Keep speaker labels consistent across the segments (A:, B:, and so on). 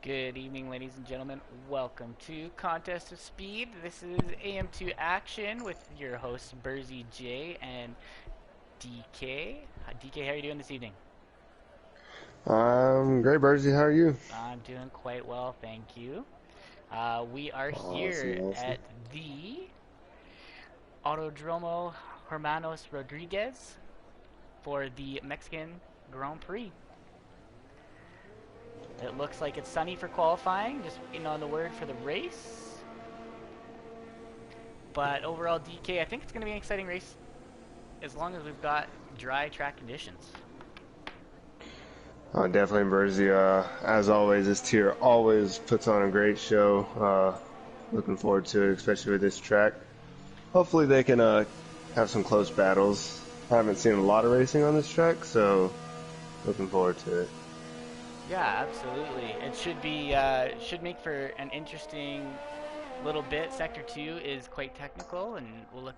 A: Good evening, ladies and gentlemen. Welcome to Contest of Speed. This is AM2 Action with your hosts Burzy J and DK. DK, how are you doing this evening?
B: I'm great, Burzy. How are you?
A: I'm doing quite well, thank you. We are
B: Awesome,
A: here
B: awesome.
A: at the Autodromo Hermanos Rodriguez for the Mexican Grand Prix. It looks like it's sunny for qualifying, just waiting on the word for the race. But overall, DK, I think it's going to be an exciting race as long as we've got dry track conditions.
B: Definitely, Burzy. As always, this tier always puts on a great show. Looking forward to it, especially with this track. Hopefully, they can have some close battles. I haven't seen a lot of racing on this track, so looking forward to it.
A: Yeah, absolutely. It should make for an interesting little bit. Sector 2 is quite technical, and we'll look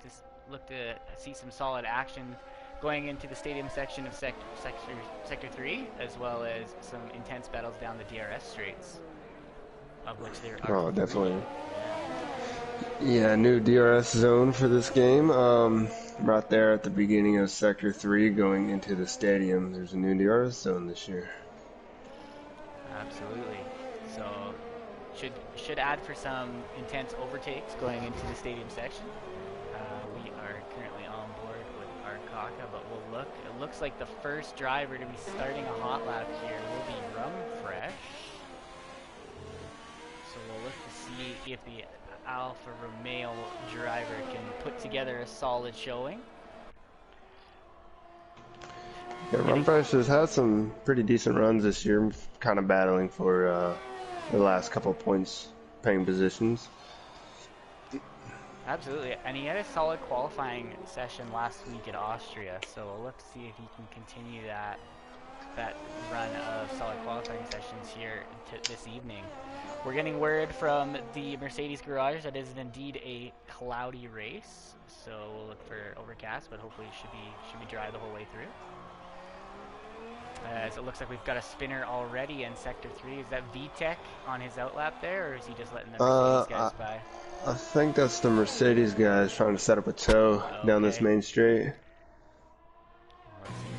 A: to see some solid action going into the stadium section of sector 3, as well as some intense battles down the DRS straights, of which there are
B: Oh,
A: three.
B: definitely.
A: Yeah.
B: Yeah, new DRS zone for this game. Right there at the beginning of Sector 3 going into the stadium, there's a new DRS zone this year.
A: Absolutely. So should add for some intense overtakes going into the stadium section. We are currently on board with our Kaka, but we'll look. It looks like the first driver to be starting a hot lap here will be Rumfresh. So we'll look to see if the Alfa Romeo driver can put together a solid showing.
B: Yeah,
A: Getting
B: Rumfresh has had some pretty decent runs this year, kind of battling for the last couple of points paying positions.
A: Absolutely, and he had a solid qualifying session last week at Austria. So we'll look to see if he can continue that run of solid qualifying sessions here this evening. We're getting word from the Mercedes garage that is indeed a cloudy race, so we'll look for overcast, but hopefully it should be dry the whole way through. As it looks like we've got a spinner already in Sector 3. Is that VTech on his outlap there, or is he just letting the Mercedes
B: Uh,
A: guys
B: I,
A: by?
B: I think that's the Mercedes guys trying to set up a tow down this
A: Okay.
B: main straight.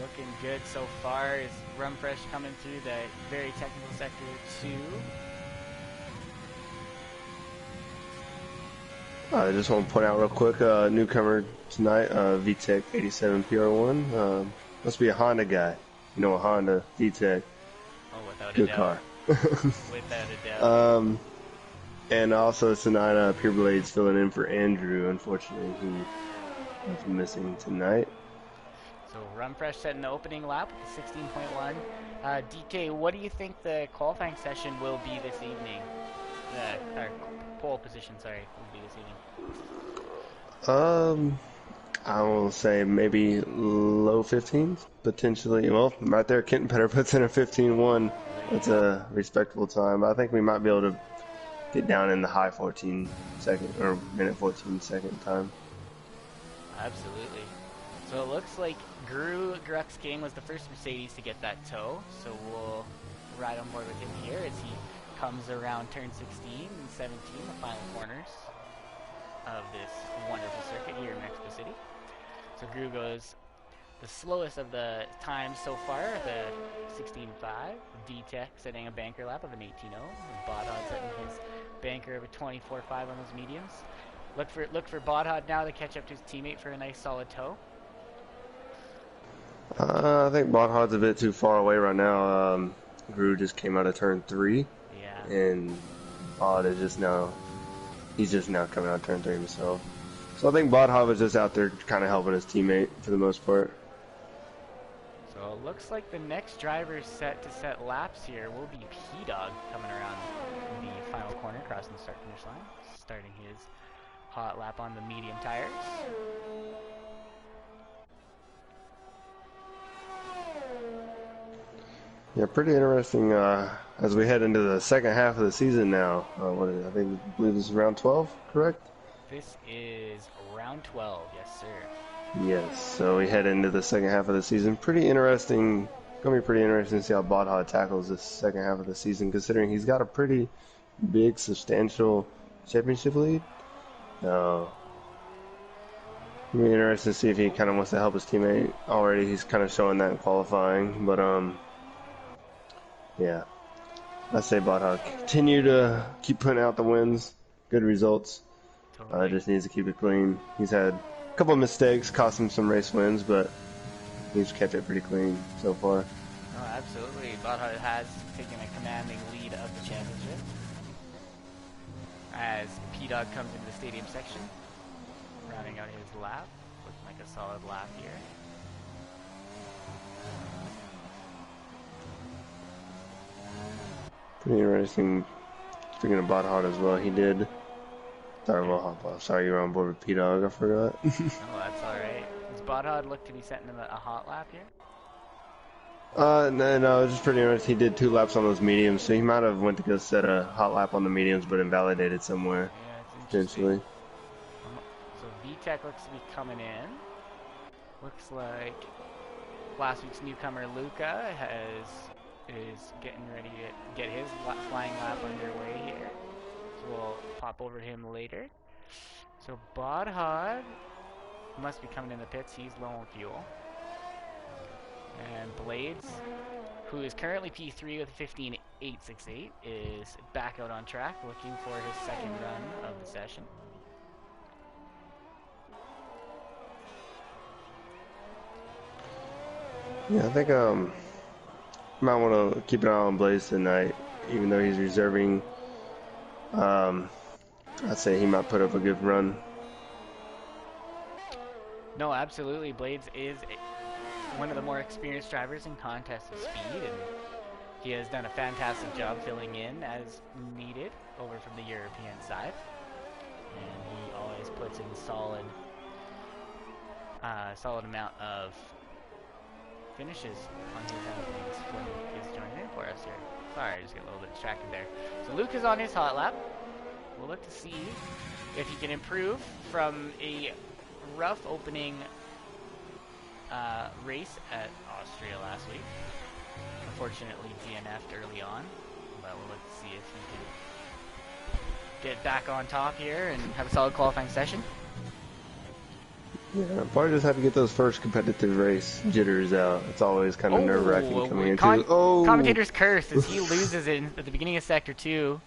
A: Looking good so far. Is Rumfresh coming through the very technical Sector 2?
B: I just want to point out real quick, newcomer tonight, VTEC 87 PR1. Must be a Honda guy. You know, a Honda VTEC.
A: Oh, without a
B: Good
A: doubt.
B: car.
A: Without a doubt.
B: um, and also tonight, Pure Blade's filling in for Andrew. Unfortunately, he was missing tonight.
A: So Rumfresh setting the opening lap with 16.1. DK, what do you think the qualifying session will be this evening? Or pole position, sorry, will be this evening.
B: I will say maybe low 15s, potentially. Well, right there, Kenton Petter puts in a 15-1.
A: There you
B: That's
A: go.
B: a respectable time. I think we might be able to get down in the high 14 second or minute 14 second time.
A: Absolutely. So it looks like Gru Grux King was the first Mercedes to get that tow, so we'll ride on board with him here as he comes around turn 16 and 17, the final corners of this wonderful circuit here in Mexico City. So Gru goes the slowest of the times so far, the 16.5. VTech setting a banker lap of an 18.0. Bodhod setting his banker of a 24.5 on those mediums. Look for Bodhod now to catch up to his teammate for a nice solid tow.
B: I think Bothod's a bit too far away right now. Gru just came out of turn 3,
A: Yeah.
B: and Bod is he's just now coming out of turn 3 himself. So I think Bodhod was just out there kind of helping his teammate for the most part.
A: So it looks like the next driver set to set laps here will be P-Dog coming around the final corner, crossing the start-finish line, starting his hot lap on the medium tires.
B: Yeah, pretty interesting as we head into the second half of the season now. I believe this is round 12, correct?
A: This is round 12, yes sir.
B: Yes, so we head into the second half of the season. Pretty interesting gonna be pretty interesting to see how Bodha tackles this second half of the season, considering he's got a pretty big, substantial championship lead. It'll be interesting to see if he kind of wants to help his teammate. Already, he's kind of showing that in qualifying, but yeah. I say Bodha continue to keep putting out the wins, good results.
A: Totally.
B: Just needs to keep it clean. He's had a couple of mistakes, cost him some race wins, but he's kept it pretty clean so far.
A: Oh, absolutely. Bodha has taken a commanding lead of the championship. As P-Dog comes into the stadium section, rounding out his lap, looking like a solid lap here.
B: Pretty interesting. Speaking of Bodha as well, he did. Sorry, you were on board with P-Dog, I forgot.
A: Oh, that's alright. Does Bodha look to be setting him a hot lap here?
B: No, it's just pretty interesting. He did 2 laps on those mediums, so he might have went to go set a hot lap on the mediums, but invalidated somewhere.
A: Yeah, it's
B: Potentially.
A: So VTech looks to be coming in. Looks like last week's newcomer Luca is getting ready to get his flying lap underway here. So we'll pop over to him later. So Bodha must be coming in the pits. He's low on fuel. And Blades, who is currently P3 with a 15.868, is back out on track looking for his second run of the session.
B: Yeah, I think might want to keep an eye on Blaze tonight, even though he's reserving. I'd say he might put up a good run.
A: No, absolutely. Blades is one of the more experienced drivers in contests of speed, and he has done a fantastic job filling in as needed over from the European side. And he always puts in solid amount of finishes on his end of things when he's joining in for us here. Sorry, I just got a little bit distracted there. So Luke is on his hot lap. We'll look to see if he can improve from a rough opening race at Austria last week. Unfortunately DNF'd early on, but we'll look to see if he can get back on top here and have a solid qualifying session.
B: Yeah, probably just have to get those first competitive race jitters out. It's always kind of nerve-wracking coming into.
A: Commentator's curse as he loses it at the beginning of sector 2.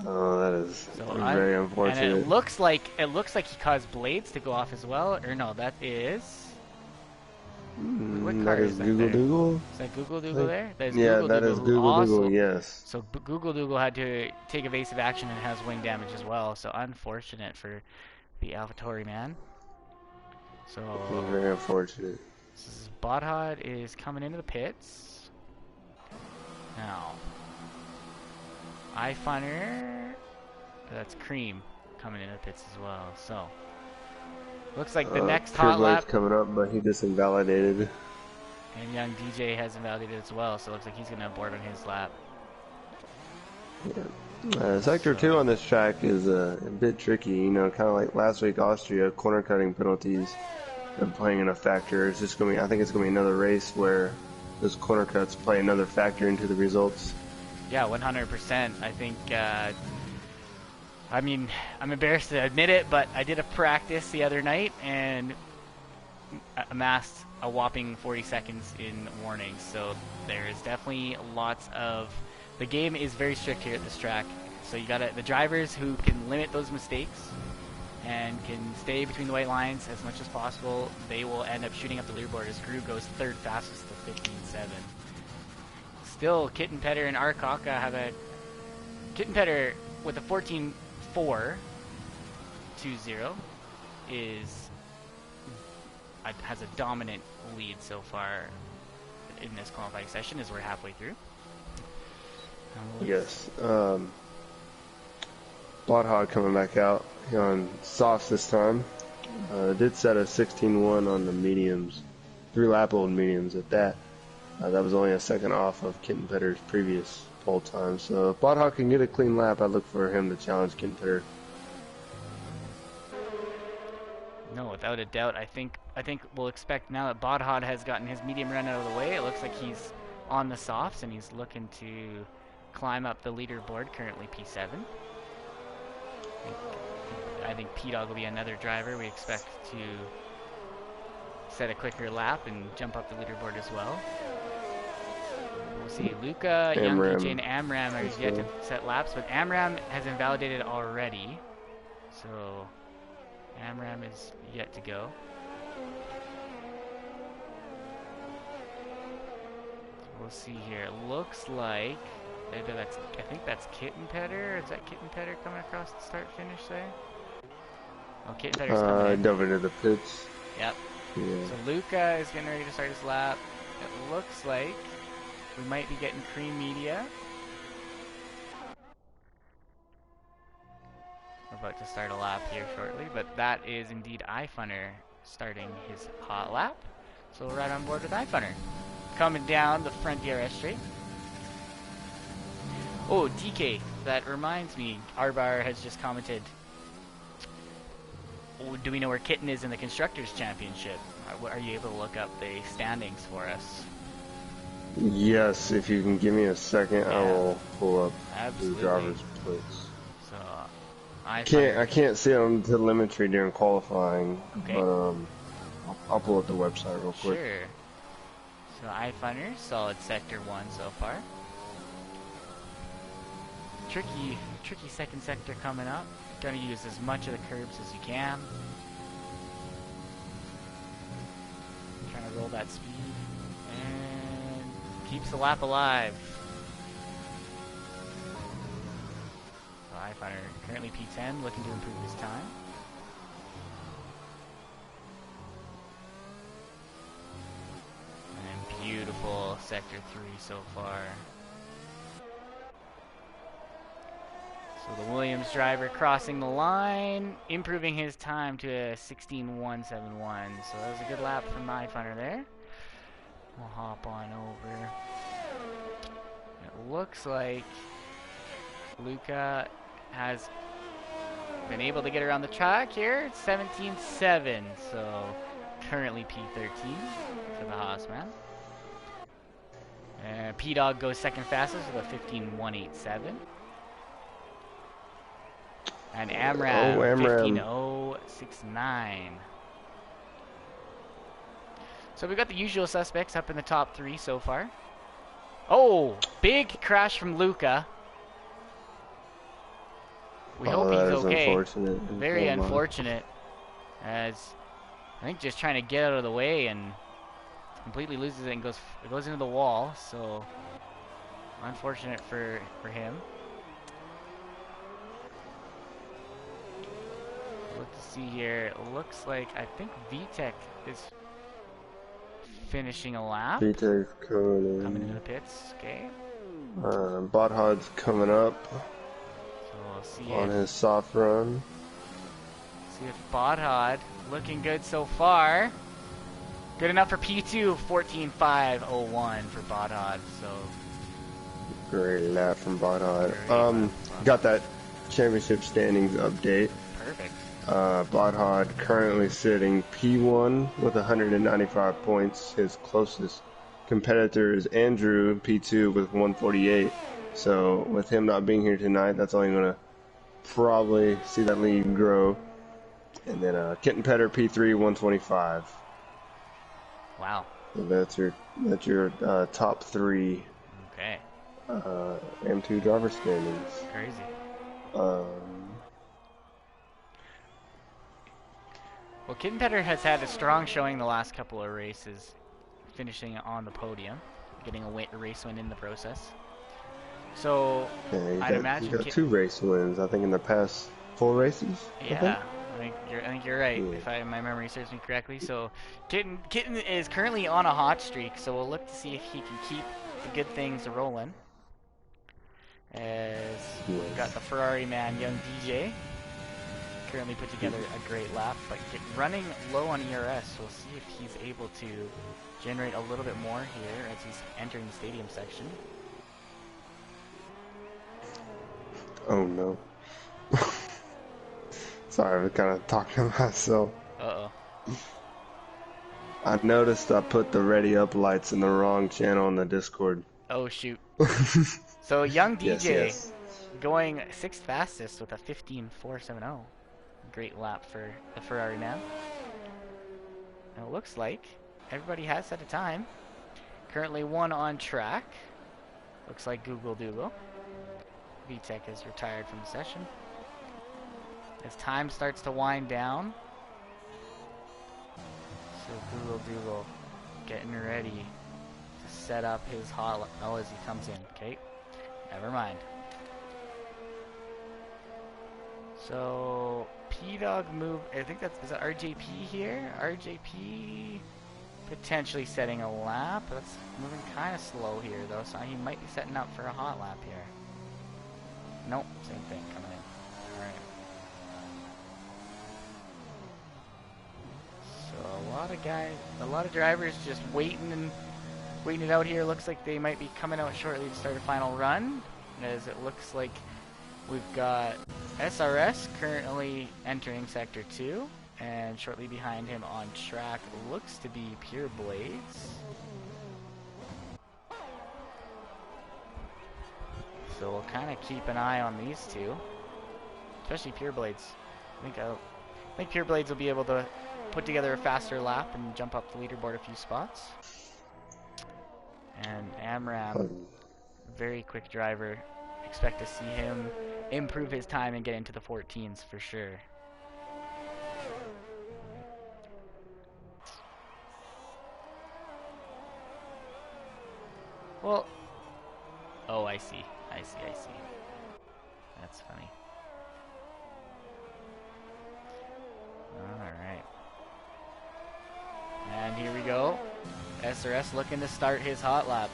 B: Oh, that is very unfortunate.
A: And it looks like he caused Blades to go off as well. Or no, that is. What car is that?
B: Google Doogle.
A: Is that Google Doogle there? That is
B: yeah,
A: Google
B: that
A: Doogle,
B: is Google Doogle. Yes.
A: So Google Doogle had to take evasive action and has wing damage as well. So unfortunate for the AlphaTauri man. So
B: very unfortunate.
A: Bodhod is coming into the pits now. iFunner, that's Cream coming into the pits as well. So looks like the next hot lap
B: coming up, but he just invalidated.
A: And young DJ has invalidated as well. So it looks like he's gonna abort on his lap.
B: Yeah. Sector 2 on this track is a bit tricky, you know, kind of like last week Austria, corner cutting penalties are playing in a factor. It's just going to be, I think it's going to be another race where those corner cuts play another factor into the results.
A: Yeah, 100%. I think, I mean, I'm embarrassed to admit it, but I did a practice the other night and amassed a whopping 40 seconds in warnings. So there is definitely lots of... The game is very strict here at this track, so you gotta the drivers who can limit those mistakes and can stay between the white lines as much as possible, they will end up shooting up the leaderboard as Gru goes third fastest to 15.7. Still, Kittenpetter and Arkaka have a Kittenpetter with a 14.420 has a dominant lead so far in this qualifying session as we're halfway through.
B: Yes. Bloodhog coming back out on softs this time. Did set a 16.1 on the mediums, 3-lap-old mediums at that. That was only a second off of Kittenpetter's previous pole time. So if Bloodhog can get a clean lap, I'd look for him to challenge Kittenpetter.
A: No, without a doubt. I think we'll expect now that Bodhod has gotten his medium run out of the way. It looks like he's on the softs and he's looking to climb up the leaderboard. Currently P7. I think P-Dog will be another driver we expect to set a quicker lap and jump up the leaderboard as well. We'll see Luca, Young PJ, and Amram are yet to set laps, but Amram has invalidated already, so Amram is yet to go. So we'll see here. It looks like I think that's Kitten Petter. Is that Kitten Petter coming across the start finish there? Oh, Kitten Petter's coming in.
B: Dove into the pits.
A: Yep.
B: Yeah.
A: So Luca is getting ready to start his lap. It looks like we might be getting Cream Media. We're about to start a lap here shortly, but that is indeed iFunner starting his hot lap. So we're right on board with iFunner. Coming down the front DRS straight. Oh, DK, that reminds me, Arbar has just commented, do we know where Kitten is in the Constructors' Championship? Are you able to look up the standings for us?
B: Yes, if you can give me a second, yeah. I will pull up the driver's plates.
A: So,
B: I can't see it on telemetry during qualifying, okay. But I'll pull up the website real quick.
A: Sure. So iFunner, solid sector 1 so far. Tricky second sector coming up. Gonna use as much of the curbs as you can. Trying to roll that speed. And keeps the lap alive. So iFunner currently P10, looking to improve his time. And beautiful sector 3 so far. So the Williams driver crossing the line, improving his time to a 16.171. So that was a good lap from iFunner there. We'll hop on over. It looks like Luca has been able to get around the track here. It's 17.7, so currently P13 for the Haasman. P-Dog goes second fastest with a 15.187. And Amram, 15.069. So we got the usual suspects up in the top 3 so far. Oh, big crash from Luca. We hope he's okay.
B: Unfortunate.
A: Very unfortunate. As I think just trying to get out of the way and completely loses it and goes into the wall. So unfortunate for him. Look to see here. It looks like I think VTech is finishing a lap.
B: VTech coming
A: into the pits. Okay.
B: Bodhod's coming up.
A: So we'll see
B: on his soft run.
A: See if Bodhod looking good so far. Good enough for P2. 14.501 for Bodhod. So
B: great lap from Bodhod. Got that championship standings update.
A: Perfect.
B: Bodhod currently sitting P1 with 195 points. His closest competitor is Andrew, P2 with 148. So with him not being here tonight, that's only going to probably see that lead grow. And then Kitten Petter, P3, 125.
A: Wow.
B: So that's your top 3.
A: Okay.
B: AM2 driver standings.
A: Crazy. Well, Kitten Petter has had a strong showing the last couple of races, finishing on the podium, getting a race win in the process. So,
B: yeah,
A: I'd imagine
B: he got 2 race wins, I think, in the past 4 races.
A: Yeah, I think you're right, yeah. If my memory serves me correctly. So, Kitten is currently on a hot streak, so we'll look to see if he can keep the good things rolling. As we've got the Ferrari man, Young DJ. Currently put together a great lap, but running low on ERS. We'll see if he's able to generate a little bit more here as he's entering the stadium section.
B: Oh no. Sorry, I was kind of talking to myself.
A: Uh-oh.
B: I noticed I put the ready up lights in the wrong channel in the Discord.
A: Oh, shoot. So, young
B: Yes,
A: DJ
B: yes.
A: going 6th fastest with a 15.470. Great lap for the Ferrari man. And it looks like everybody has set a time. Currently one on track. Looks like Google Dougal. VTech is retired from the session. As time starts to wind down. So Google Dougal getting ready to set up his hot. Oh, as he comes in. Okay. Never mind. So P-Dog move. I think is that RJP here? RJP potentially setting a lap. That's moving kind of slow here though, so he might be setting up for a hot lap here. Nope, same thing coming in. Alright. So a lot of drivers just waiting it out here. Looks like they might be coming out shortly to start a final run, as it looks like we've got SRS currently entering Sector 2, and shortly behind him on track looks to be Pure Blades. So we'll kind of keep an eye on these two, especially Pure Blades. I think Pure Blades will be able to put together a faster lap and jump up the leaderboard a few spots. And Amram, very quick driver. Expect to see him improve his time and get into the 14s for sure. Well, oh, I see. That's funny. Alright. And here we go. SRS looking to start his hot lap.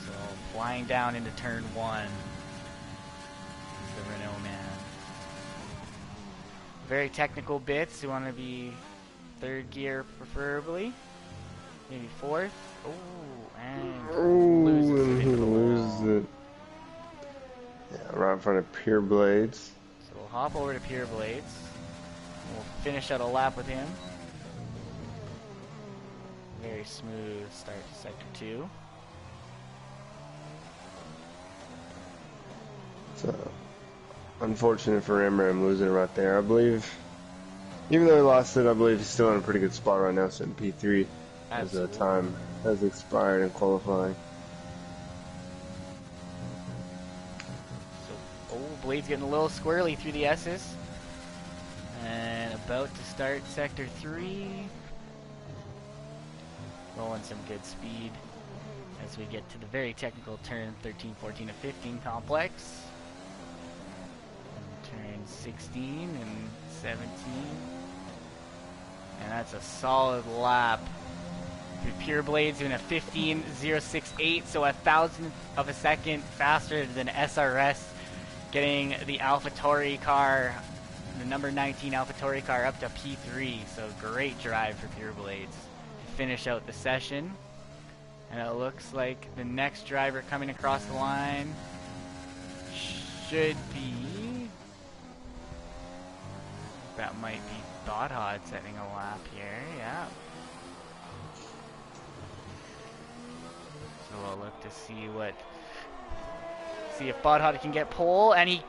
A: So, flying down into turn 1. The Renault man. Very technical bits. You want to be 3rd gear preferably. Maybe 4th. Oh, and loses
B: it. Yeah, right in front of Pure Blades.
A: So we'll hop over to Pure Blades. We'll finish out a lap with him. Very smooth start to Sector 2.
B: So, unfortunate for Emram losing right there. I believe, even though he lost it, I believe he's still in a pretty good spot right now, sitting P3 as the time has expired in qualifying.
A: So, Blades getting a little squirrely through the S's. And about to start Sector 3. Rolling some good speed as we get to the very technical turn 13, 14, and 15 complex. And turn 16 and 17. And that's a solid lap. Pure Blades doing a 15.068, so 1,000th of a second faster than SRS, getting the AlphaTauri car, the number 19 AlphaTauri car, up to P3. So great drive for Pure Blades to finish out the session. And it looks like the next driver coming across the line should be, that might be Bodhod setting a lap here. Yeah. So we'll look to see if Bodhod can get pole, and he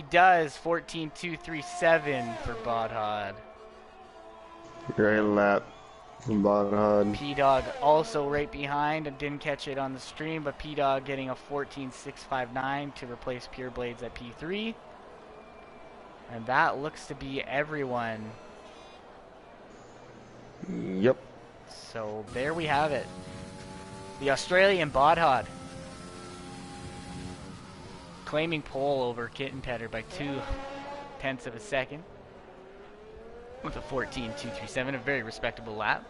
A: does. 14.237 for Bodhod.
B: Great lap from Bodhod.
A: P-Dog also right behind, and didn't catch it on the stream, but P-Dog getting a 14.659 to replace Pure Blades at P3. And that looks to be everyone.
B: Yep.
A: So there we have it. The Australian Bodhod claiming pole over Kitten Petter by 0.2 of a second with a 14.237, a very respectable lap.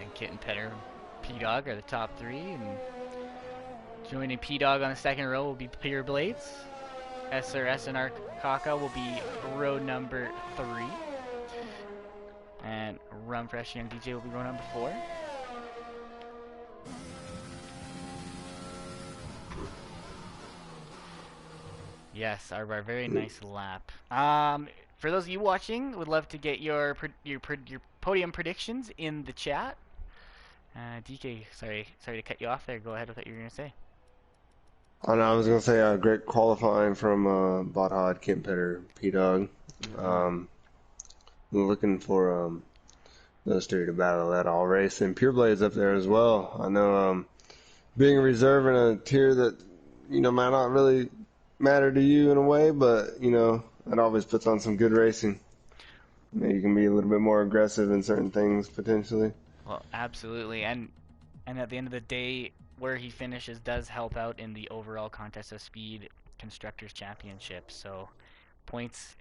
A: And Kitten Petter, P-Dog are the top 3, and joining P-Dog on the second row will be Pure Blades. SRS and Arkaka will be row number 3. And Rum Fresh Young DJ will be row number 4. Yes, our very nice lap. For those of you watching, would love to get your podium predictions in the chat. DK, sorry to cut you off there. Go ahead with what you were gonna say.
B: Oh, no, I was gonna say great qualifying from Botthod, Kent Petter, P-Dog. Um, looking for those three to battle that all race, and Pure Blade's up there as well. I know being a reserve in a tier that might not really matter to you in a way, but that always puts on some good racing. You can be a little bit more aggressive in certain things potentially.
A: Well, absolutely, and at the end of the day, where he finishes does help out in the overall contest of speed constructors championship. So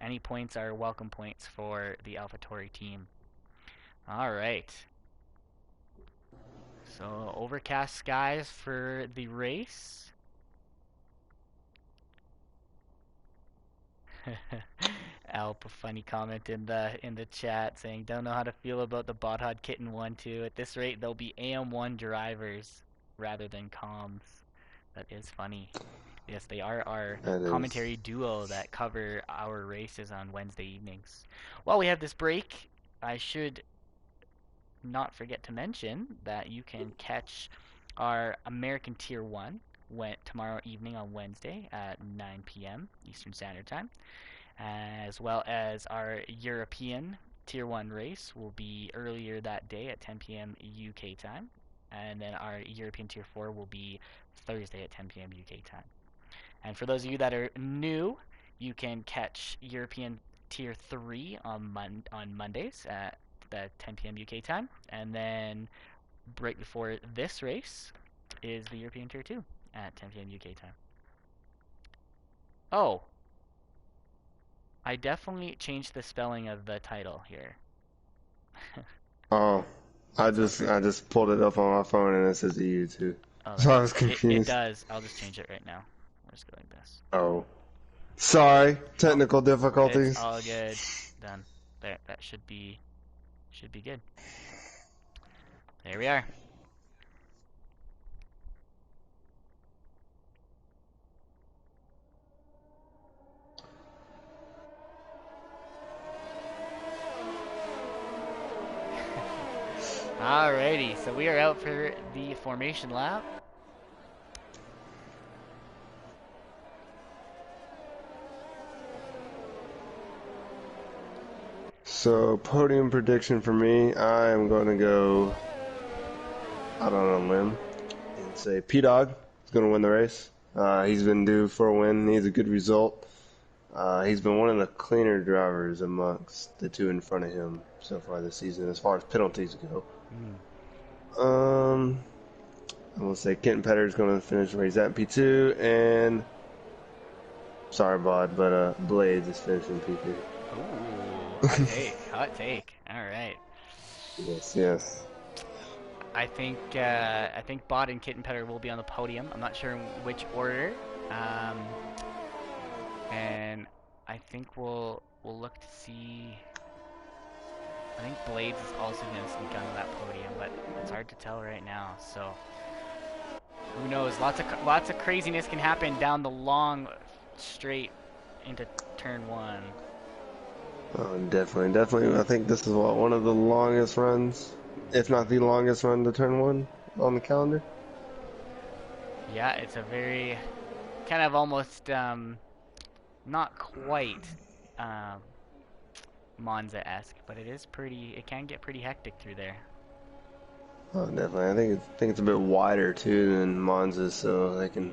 A: any points are welcome points for the AlphaTauri team. All right. So overcast skies for the race. Alp, a funny comment in the chat saying, "Don't know how to feel about the Botthod Kitten 1-2. At this rate, they'll be AM1 drivers rather than comms." That is funny. Yes, they are our
B: That is.
A: commentary duo that cover our races on Wednesday evenings. While we have this break, I should not forget to mention that you can catch our American Tier 1 tomorrow evening on Wednesday at 9 p.m. Eastern Standard Time, as well as our European Tier 1 race will be earlier that day at 10 p.m. UK time, and then our European Tier 4 will be Thursday at 10 p.m. UK time. And for those of you that are new, you can catch European Tier 3 on Mondays at 10 p.m. UK time, and then right before this race is the European Tier 2 at 10 p.m. UK time. Oh, I definitely changed the spelling of the title here.
B: Oh, I
A: It's
B: just
A: over.
B: I just pulled it up on my phone and it says EU too.
A: Oh,
B: So I was
A: it
B: confused.
A: does. I'll just change it right now. We'll just go like this.
B: Oh, sorry,
A: No,
B: technical
A: it's
B: difficulties.
A: all good. Done. There, that should be good. There we are. Alrighty, so we are out for the formation lap.
B: So podium prediction for me, I am going to go out on a limb and say P-Dog is going to win the race. He's been due for a win. He's a good result. He's been one of the cleaner drivers amongst the two in front of him so far this season as far as penalties go. I'm going to say Kenton Petter is going to finish the race at P2, and sorry, Bod, but Blades is finishing P3.
A: Ooh, hot take, hot take. All right.
B: Yes.
A: I think Bot and Kitten Petter will be on the podium. I'm not sure in which order. And I think we'll look to see. I think Blades is also going to sneak onto that podium, but it's hard to tell right now. So who knows? Lots of craziness can happen down the long straight into turn 1.
B: Oh, definitely. I think this is one of the longest runs, if not the longest run to turn 1 on the calendar.
A: Yeah, it's a very kind of almost not quite Monza-esque, but it can get pretty hectic through there.
B: Oh, definitely. I think it's a bit wider too than Monza, so they can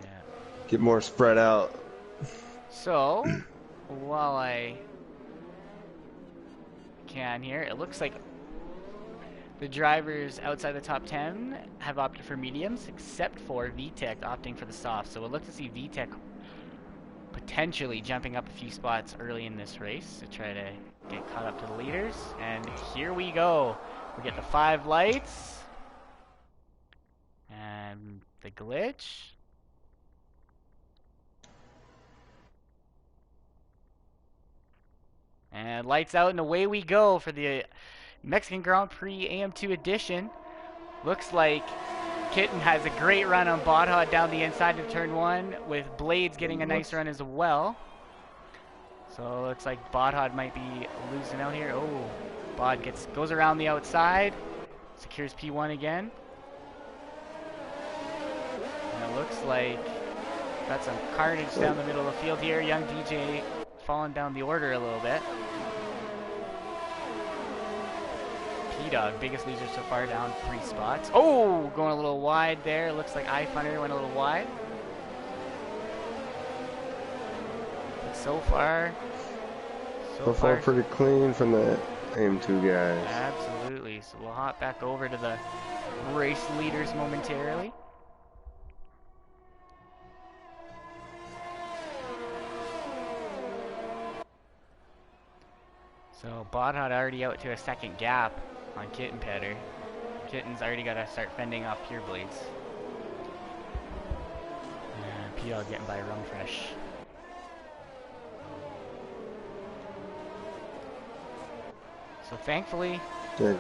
B: get more spread out.
A: So, while I can here, it looks like the drivers outside the top 10 have opted for mediums, except for VTech opting for the soft. So we'll look to see VTech potentially jumping up a few spots early in this race to try to get caught up to the leaders. And here we go. We get the 5 lights. And the glitch. And lights out and away we go for the Mexican Grand Prix AM2 edition. Looks like Kitten has a great run on Botthod down the inside of turn 1, with Blades getting a nice run as well. So it looks like Bodhod might be losing out here. Oh, Bod goes around the outside, secures P1 again. And it looks like got some carnage down the middle of the field here. Young DJ falling down the order a little bit. P-Dog, biggest loser so far, down 3 spots. Oh, going a little wide there. Looks like iFunner went a little wide. But so far
B: pretty clean from the AM2 guys.
A: Absolutely. So we'll hop back over to the race leaders momentarily. So Bodhot already out to a second gap on Kitten Petter. Kitten's already got to start fending off Pure Blades. P-Dog getting by Rumfresh. So thankfully...
B: Good.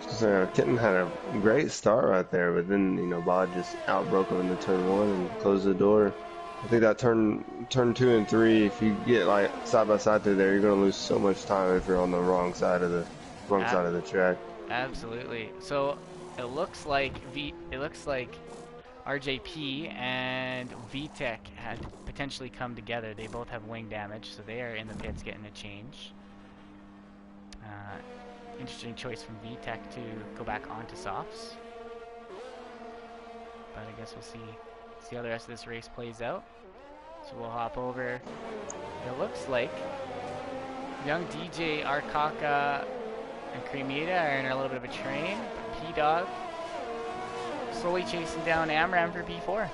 B: So Kitten had a great start right there, but then, you know, Bod just outbroke him in the turn 1 and closed the door. I think that turn 2 and 3, if you get like side by side through there, you're gonna lose so much time if you're on the wrong side of the track.
A: Absolutely. So it looks like RJP and VTech had potentially come together. They both have wing damage, so they are in the pits getting a change. Interesting choice from VTech to go back onto softs. But I guess we'll see how the rest of this race plays out. So we'll hop over. It looks like young DJ, Arkaka, and Cremita are in a little bit of a train. But P-Dog slowly chasing down Amram for P4.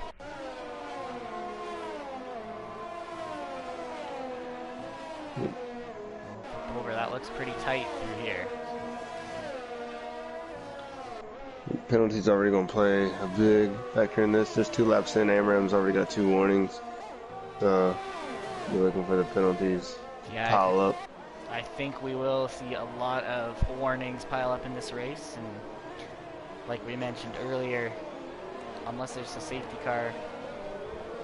A: We'll flip over. That looks pretty tight through here.
B: Penalty's already going to play a big factor in this. There's 2 laps in. Amram's already got 2 warnings. So you're looking for the penalties pile up.
A: I think we will see a lot of warnings pile up in this race. And like we mentioned earlier, unless there's a safety car,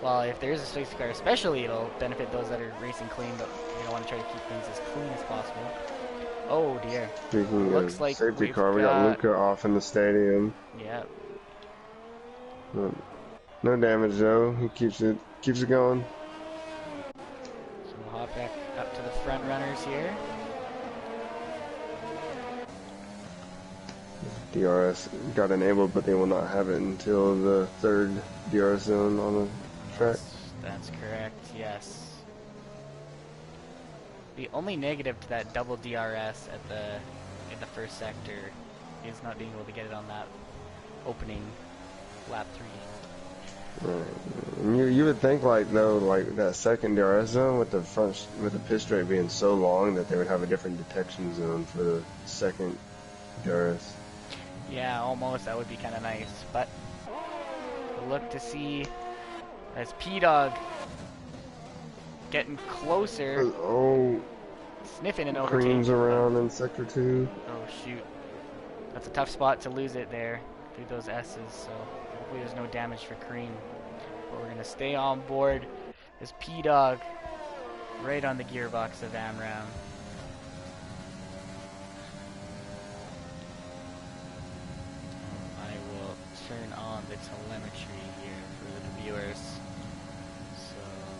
A: well, if there is a safety car especially, it'll benefit those that are racing clean, but we don't want to try to keep things as clean as possible. Oh dear.
B: Speaking
A: Looks
B: of
A: like
B: safety car, we got Luca off in the stadium.
A: Yep.
B: No damage though. He keeps it going.
A: So we'll hop back up to the front runners here.
B: DRS got enabled, but they will not have it until the 3rd DRS zone on the track.
A: That's correct, yes. The only negative to that double DRS in the first sector is not being able to get it on that opening lap 3.
B: Right. And you would think like that second DRS zone with the pit straight being so long that they would have a different detection zone for the second DRS.
A: Yeah, almost. That would be kind of nice. But we'll look to see as P-Dog getting closer.
B: Oh,
A: sniffing and overtaking.
B: Cream's around in sector 2.
A: Oh shoot, that's a tough spot to lose it there through those S's. So hopefully there's no damage for Cream. But we're gonna stay on board as P-Dog right on the gearbox of Amram. I will turn on the telemetry here for the viewers.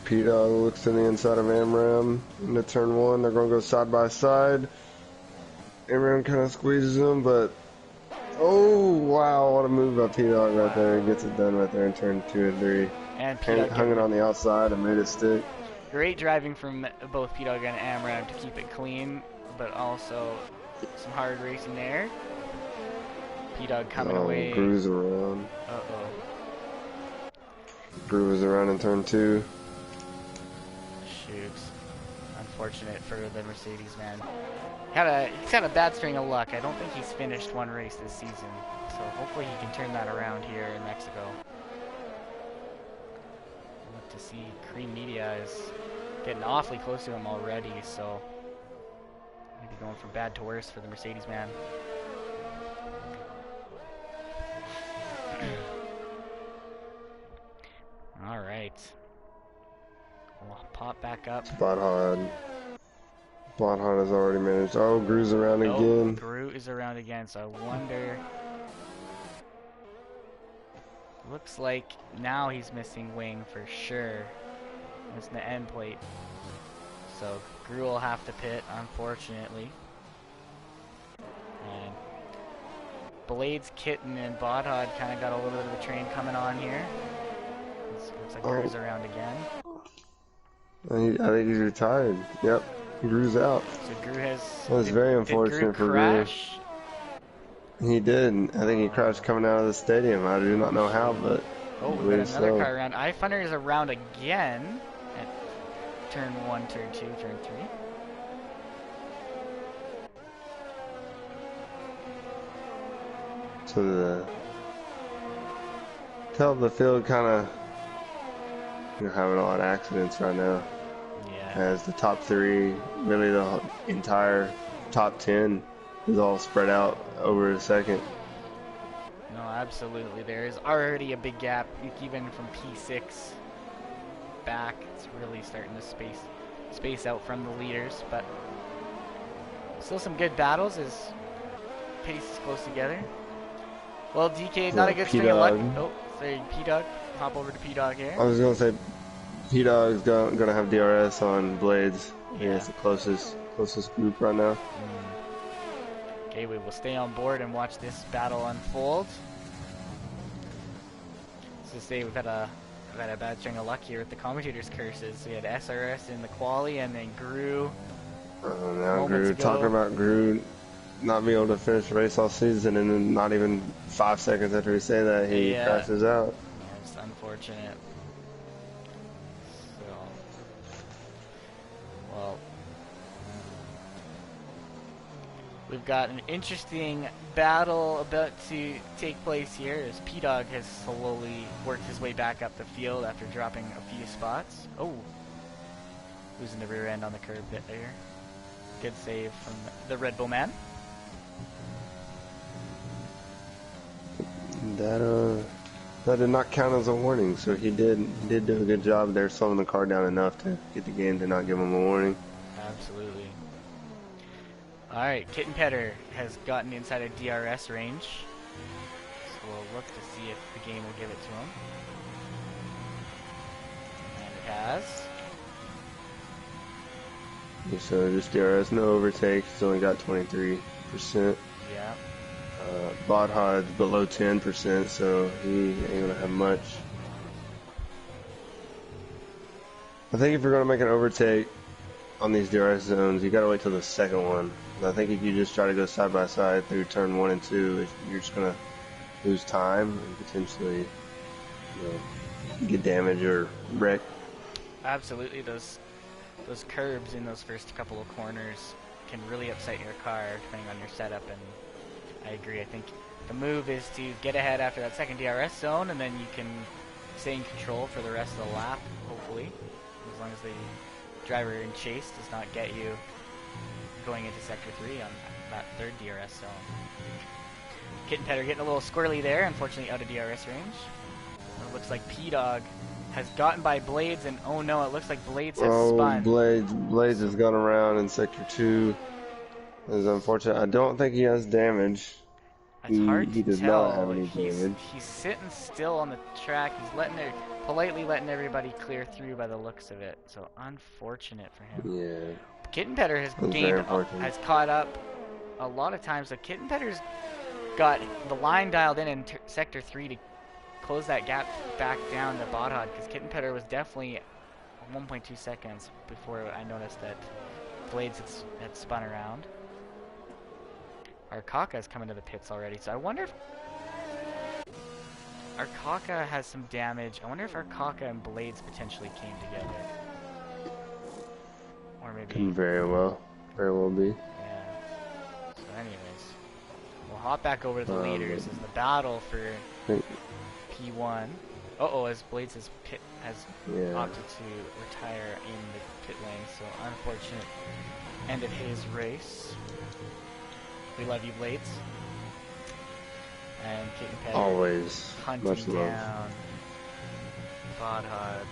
B: P-Dog looks to the inside of Amram into turn 1. They're going to go side by side. Amram kind of squeezes him, but oh wow, what a move by P-Dog right there. He gets it done right there in turn 2 and 3.
A: And P-Dog
B: hung it on the outside and made it stick.
A: Great driving from both P-Dog and Amram to keep it clean, but also some hard racing there. P-Dog coming away.
B: Grooves around.
A: Uh-oh.
B: Grooves around in turn 2.
A: Shoot. Unfortunate for the Mercedes man. He's had a bad string of luck. I don't think he's finished one race this season. So hopefully he can turn that around here in Mexico. Look to see Cream Media is getting awfully close to him already, so maybe going from bad to worse for the Mercedes man. All right. We'll pop back up.
B: Spot hard. Blonde has already managed. Oh, Gru's around again.
A: Gru is around again, so I wonder. Looks like now he's missing wing for sure. Missing the end plate. So Gru will have to pit, unfortunately. And Blades, Kitten, and Bodhod kind of got a little bit of a train coming on here. Looks like Gru's around again.
B: I think he's retired. Yep, Gru's out.
A: So Gru has.
B: That's very unfortunate for Gru. He did. I think he crashed coming out of the stadium. I do not know how, but.
A: Oh, we got another car around. iFunder is around again at turn 1, turn 2, turn 3.
B: So the field kind of having a lot of accidents right now.
A: Yeah.
B: As the top 3, really the entire top 10 is all spread out over a second.
A: No, absolutely. There is already a big gap, even from P6 back. It's really starting to space out from the leaders, but still some good battles as pace is close together. Well, DK, not a good string of luck. Oh, sorry, P-Dog. Hop over to P-Dog here.
B: I was going to say, P-Dog's going to have DRS on Blades. Yeah, it's the closest group right now.
A: Okay, we will stay on board and watch this battle unfold. So to say, we've had a bad string of luck here with the commentators' curses. We had SRS in the quali, and then Gru.
B: Now Gru, talking about Gru not being able to finish the race all season, and then not even 5 seconds after we say that, he crashes out.
A: Yeah, it's unfortunate. So, well, we've got an interesting battle about to take place here as P-Dog has slowly worked his way back up the field after dropping a few spots. Oh, losing the rear end on the curb bit there. Good save from the Red Bull man.
B: That did not count as a warning, so he did do a good job there, slowing the car down enough to get the game to not give him a warning.
A: Absolutely. Alright, Kitten Petter has gotten inside of DRS range. So we'll look to see if the game will give it to him. And it has.
B: So just DRS, no overtakes, he's only got 23%.
A: Yeah.
B: Bodhod's below 10%, so he ain't gonna have much. I think if you're gonna make an overtake on these DRS zones, you gotta wait till the second one. I think if you just try to go side by side through turn 1 and 2, you're just gonna lose time and potentially, get damaged or wreck.
A: Absolutely, those curbs in those first couple of corners can really upset your car depending on your setup, and I agree. I think the move is to get ahead after that second DRS zone, and then you can stay in control for the rest of the lap, hopefully, as long as the driver in chase does not get you going into sector 3 on that third DRS zone. Kitten Petter getting a little squirrely there, unfortunately out of DRS range. It looks like P-Dog has gotten by Blades, and oh no, it looks like Blades has spun.
B: Blades has gone around in sector 2. It's unfortunate. I don't think he has damage.
A: It's hard
B: he
A: to
B: does
A: tell.
B: not have any damage.
A: He's sitting still on the track. He's politely letting everybody clear through by the looks of it. So unfortunate for him.
B: Yeah.
A: Kitten Petter has caught up a lot of times. So Kitten Petter's got the line dialed in sector 3 to close that gap back down to Bodhod, because Kitten Petter was definitely 1.2 seconds before I noticed that Blades had spun around. Arkaka's coming to the pits already, so I wonder if Arkaka has some damage. I wonder if Arkaka and Blades potentially came together. Or maybe...
B: Can very well be.
A: Yeah. So anyways, we'll hop back over to the leaders as the battle for P1. As Blades has opted to retire in the pit lane, so unfortunate end of his race. We love you, Blades. And Kitten Petter
B: always
A: hunting
B: much love.
A: down Bodhod.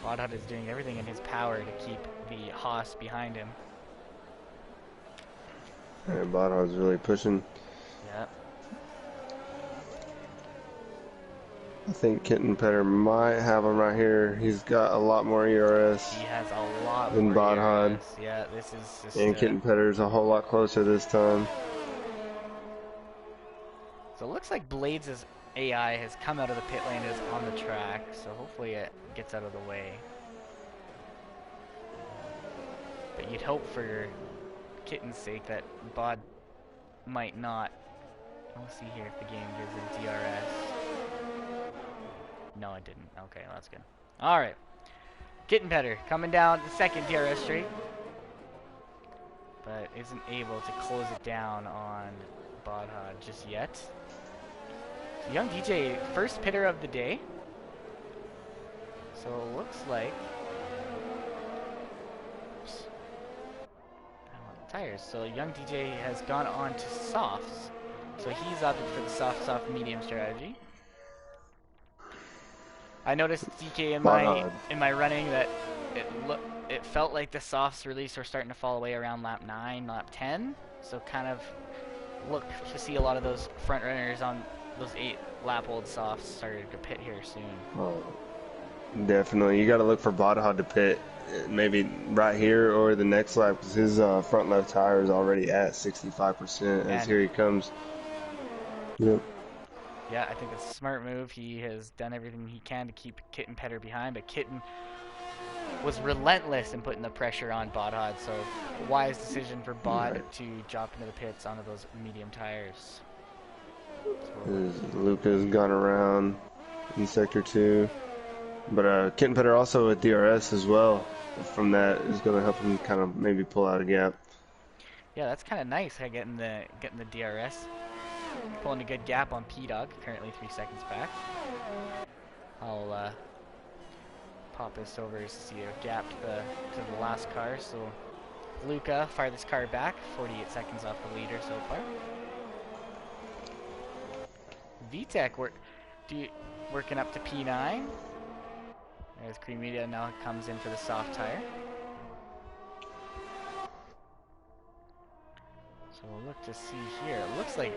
A: Bodhut is doing everything in his power to keep the Haas behind him.
B: And Bottom's really pushing.
A: Yep.
B: I think Kitten Petter might have him right here. He's got a lot more ERS.
A: He has a lot
B: than
A: more
B: Bodhod.
A: ERS. Yeah, this is just.
B: And Kitten Petter's a whole lot closer this time.
A: So it looks like Blades' AI has come out of the pit lane and is on the track. So hopefully it gets out of the way. But you'd hope for Kitten's sake that Bod might not. We'll see here if the game gives him DRS. No, it didn't. Okay, well, that's good. Alright. Kitten Petter coming down the second DRS straight. But isn't able to close it down on Bodhod just yet. So young DJ, first pitter of the day. So it looks like. Oops. I want the tires. So young DJ has gone on to softs. So he's opted for the soft, medium strategy. I noticed DK in my running that it felt like the softs release were starting to fall away around lap 9, lap 10. So kind of look to see a lot of those front runners on those 8-lap-old softs started to pit here soon.
B: Oh, definitely. You got to look for Bodhod to pit maybe right here or the next lap because his front left tire is already at 65% as here he comes. Yep.
A: Yeah, I think it's a smart move. He has done everything he can to keep Kitten Petter behind, but Kitten was relentless in putting the pressure on Bodhod, so wise decision for Bod to drop into the pits onto those medium tires.
B: Luca's gone around in Sector 2, but Kitten Petter also with DRS as well. From that is going to help him kind of maybe pull out a gap.
A: Yeah, that's kind of nice, getting the DRS. Pulling a good gap on P-Dog, currently 3 seconds back. I'll pop this over to see a gap to the last car. So Luca farthest car back, 48 seconds off the leader so far. VTech working up to P9. There's Cream Media now comes in for the soft tire. So we'll look to see here. It looks like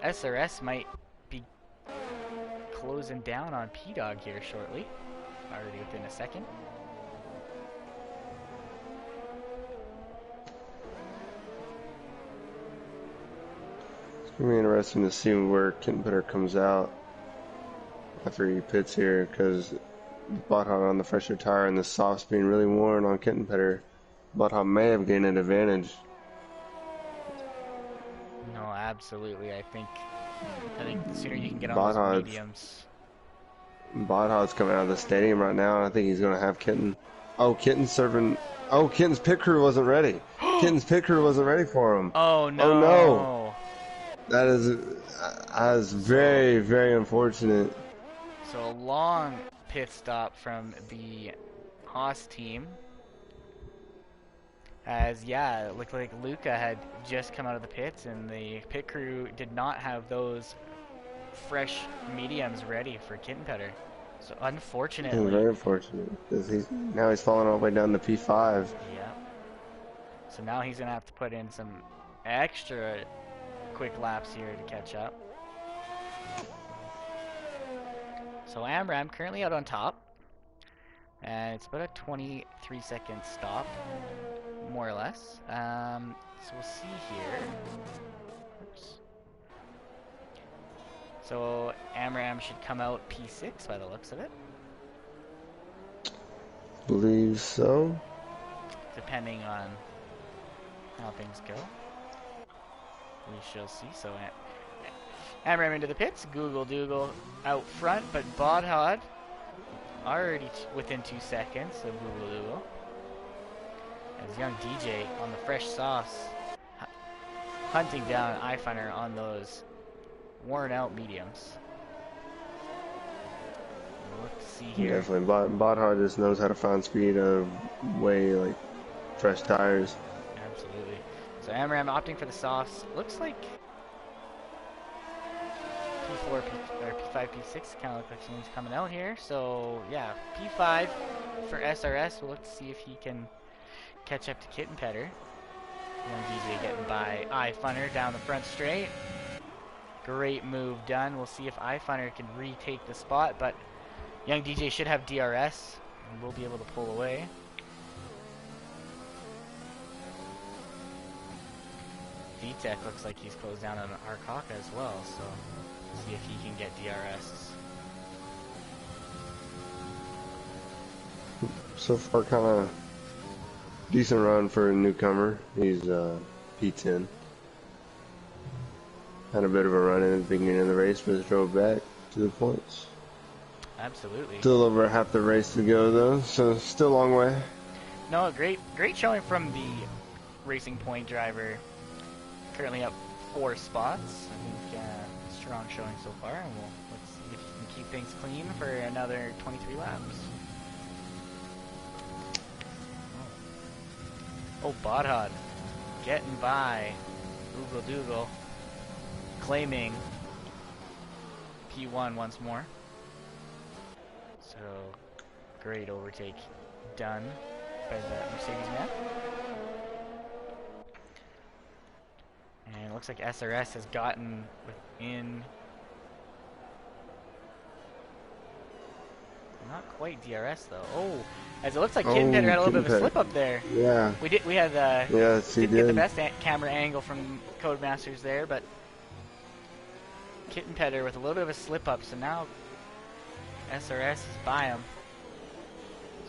A: SRS might be closing down on P-Dog here shortly. Already within a second.
B: It's going to be interesting to see where Kitten Petter comes out after he pits here because Bodhod on the fresher tire and the soft's being really worn on Kitten Petter. Bodhod may have gained an advantage.
A: No, absolutely. I think the sooner you can get on those mediums.
B: Bodhod's coming out of the stadium right now. I think he's going to have Kitten. Oh, Kitten's serving. Oh, Kitten's pit crew wasn't ready. Kitten's pit crew wasn't ready for him.
A: Oh, no.
B: Oh, no. That is very, very unfortunate.
A: So a long pit stop from the Haas team. As, yeah, it looked like Luca had just come out of the pits, and the pit crew did not have those fresh mediums ready for Kitten Petter. So, unfortunately...
B: Very unfortunate, because now he's falling all the way down to P5.
A: Yeah. So now he's going to have to put in some extra quick laps here to catch up. So Amram currently out on top. And it's about a 23-second stop, more or less. So we'll see here. Oops. So Amram should come out P6 by the looks of it.
B: Believe so.
A: Depending on how things go. We shall see. So Amram into the pits. Google Dougal out front, but Bodhod already within 2 seconds of Google Dougal. As young DJ on the fresh sauce, hunting down iFunner on those worn out mediums. We'll look to see here.
B: Definitely, Bodhod just knows how to find speed way like fresh tires.
A: Absolutely. So Amram opting for the softs. Looks like P4, or P5, P6 kind of look like something's coming out here. So yeah, P5 for SRS. We'll look to see if he can catch up to Kitten Petter. Young DJ getting by iFunner down the front straight. Great move done. We'll see if iFunner can retake the spot, but Young DJ should have DRS and we'll be able to pull away. VTech looks like he's closed down on Arkaka as well, so we'll see if he can get DRS.
B: So far, kind of decent run for a newcomer. He's P10. Had a bit of a run in the beginning of the race, but drove back to the points.
A: Absolutely.
B: Still over half the race to go, though, so still a long way.
A: No, great showing from the Racing Point driver. Currently up 4 spots. I think strong showing so far, and let's see if he can keep things clean for another 23 laps. Oh, Bodhod getting by Oogle Doogle, claiming P1 once more. So, great overtake done by the Mercedes man. And it looks like SRS has gotten within, not quite DRS though. Oh, as it looks like Kitten Petter had a little bit of a slip up there.
B: Yeah.
A: We had
B: yes, he
A: didn't
B: did.
A: get the best camera angle from Codemasters there, but Kitten Petter with a little bit of a slip up. So now SRS is by him.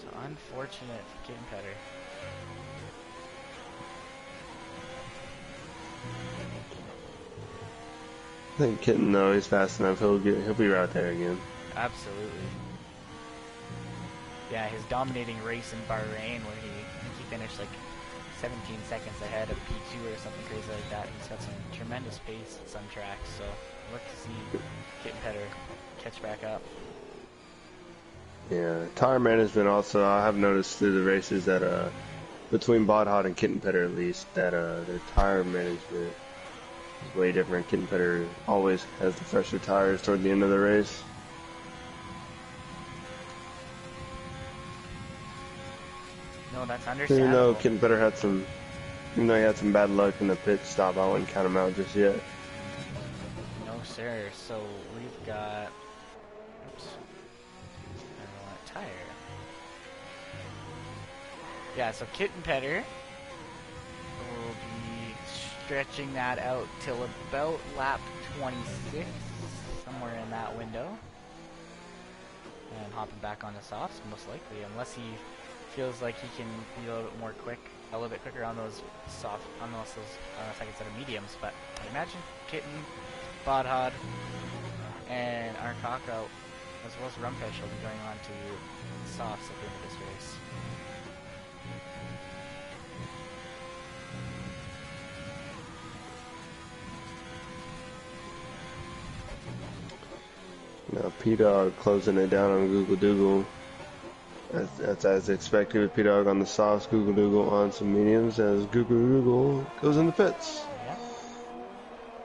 A: So unfortunate for Kitten Petter.
B: I think Kitten, though, he's fast enough. He'll be right there again.
A: Absolutely. Yeah, his dominating race in Bahrain where I think he finished like 17 seconds ahead of P2 or something crazy like that. He's got some tremendous pace at some tracks, so look to see Kitten Petter catch back up.
B: Yeah, tire management also, I have noticed through the races that between Bodhod and Kitten Petter at least, that their tire management is way different. Kitten Petter always has the fresher tires toward the end of the race.
A: No, that's understandable.
B: Even though Kitten Petter had some, even though he had some bad luck in the pit stop, I wouldn't count him out just yet.
A: No, sir. So we've got, oops, I don't know what tire. Yeah, so Kitten Petter will be stretching that out till about lap 26, somewhere in that window, and hopping back on the softs most likely, unless he feels like he can be a little bit quicker on those soft, on those second set of mediums. But I imagine Kitten, Bodhod, and Arkaka, as well as Rumpesh, will be going on to softs at the end of this race.
B: Now P-Dog closing it down on Google Doogle. That's as expected with P-Dog on the softs, Google Doogle on some mediums as Google Doogle goes in the pits.
A: Yeah.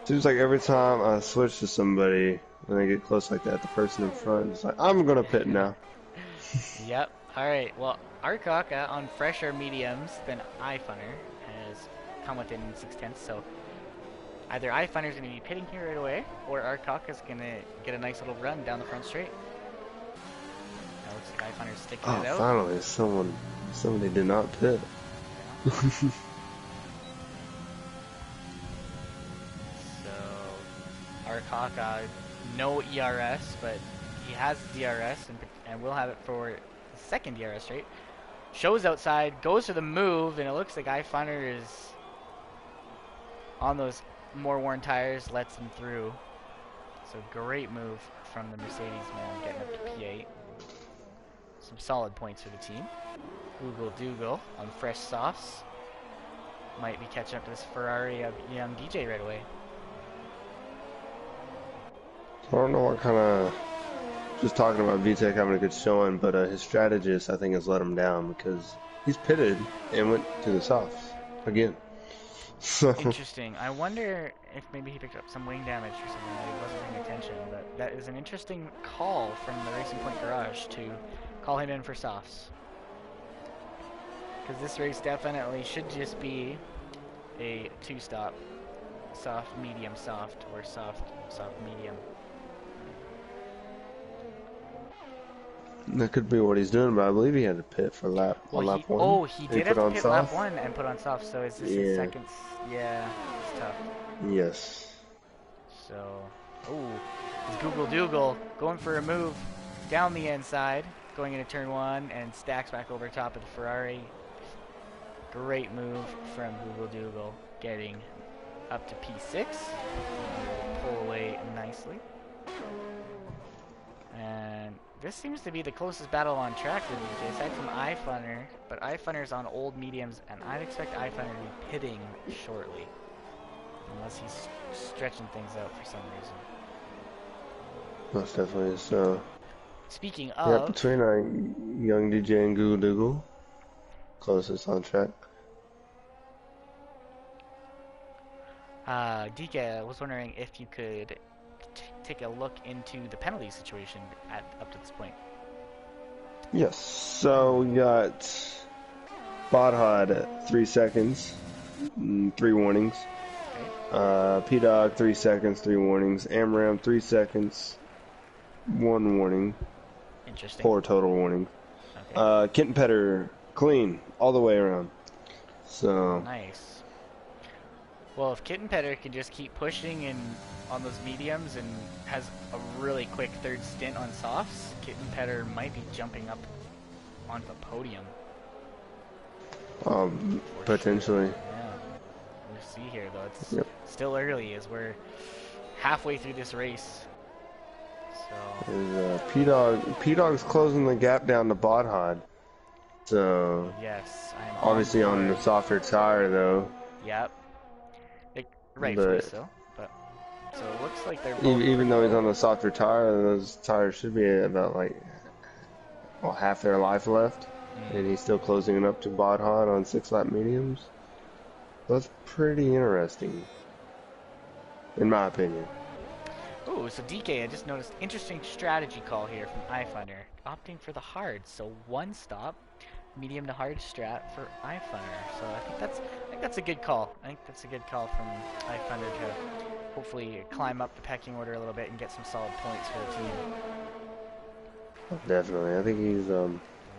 B: Seems like every time I switch to somebody, when they get close like that, the person in front is like, I'm going to pit now.
A: Yep. Alright, well, Arkaka on fresher mediums than iFunner has come within 6/10, so either iFunner's going to be pitting here right away, or Arkaka's going to get a nice little run down the front straight. Now looks like iFunner's sticking it out.
B: Finally, somebody did not pit.
A: So, Arkaka, no ERS, but he has DRS and will have it for the second DRS straight. Shows outside, goes for the move, and it looks like iFunner is on those more worn tires, lets him through. So great move from the Mercedes man, getting up to P8. Some solid points for the team. Google Doogle on fresh softs. Might be catching up to this Ferrari of young DJ right away.
B: I don't know what kind of, just talking about VTech having a good showing, but his strategist, I think, has let him down because he's pitted and went to the softs again. So
A: Interesting. I wonder if maybe he picked up some wing damage or something that he wasn't paying attention, but that is an interesting call from the Racing Point Garage to call him in for softs. Because this race definitely should just be a two-stop, soft, medium, soft, or soft, soft, medium.
B: that could be what he's doing, but I believe he had to pit for
A: Well,
B: lap
A: he
B: one.
A: he
B: And he
A: did have
B: put
A: to
B: on
A: pit lap
B: soft.
A: one and put on soft. So is this his
B: Yeah.
A: second? Yeah, it's tough.
B: Yes.
A: So, ooh, it's Google Dougal going for a move down the inside, going into turn one, and stacks back over top of the Ferrari. Great move from Google Dougal, getting up to P6. Pull away nicely. And this seems to be the closest battle on track for DJ, aside from iFunner, but iFunner's on old mediums, and I'd expect iFunner to be pitting shortly. Unless he's stretching things out for some reason.
B: Most definitely. So,
A: Speaking
B: yeah,
A: of,
B: between young DJ and Google Dougal, closest on track.
A: DK, I was wondering if you could take a look into the penalty situation up to this point.
B: Yes. So we got Bodhod at 3 seconds, 3 warnings.
A: Okay.
B: P-Dog 3 seconds, 3 warnings. Amram 3 seconds, 1 warning.
A: Interesting.
B: 4 total warnings.
A: Okay.
B: Kitten Petter clean all the way around. So
A: Nice. Well, if Kitten Petter can just keep pushing on those mediums and has a really quick third stint on softs, Kitten Petter might be jumping up onto the podium.
B: potentially.
A: Sure. Yeah. We'll see here, though. It's still early as we're halfway through this race. So
B: P-Dog's closing the gap down to Bodhod. So
A: yes, I'm
B: obviously on the softer tire though.
A: Yep. Rightfully so. But so it looks like they're both
B: Even though he's
A: low.
B: on the softer tire, those tires should be about like half their life left, and he's still closing it up to Bodhod on 6-lap mediums. That's pretty interesting, in my opinion.
A: Ooh, so DK, I just noticed interesting strategy call here from iFunner, opting for the hard. So one stop, medium to hard strat for iFunner. So I think that's a good call. I think that's a good call from iFunner to hopefully climb up the pecking order a little bit and get some solid points for the team.
B: Definitely, I think he's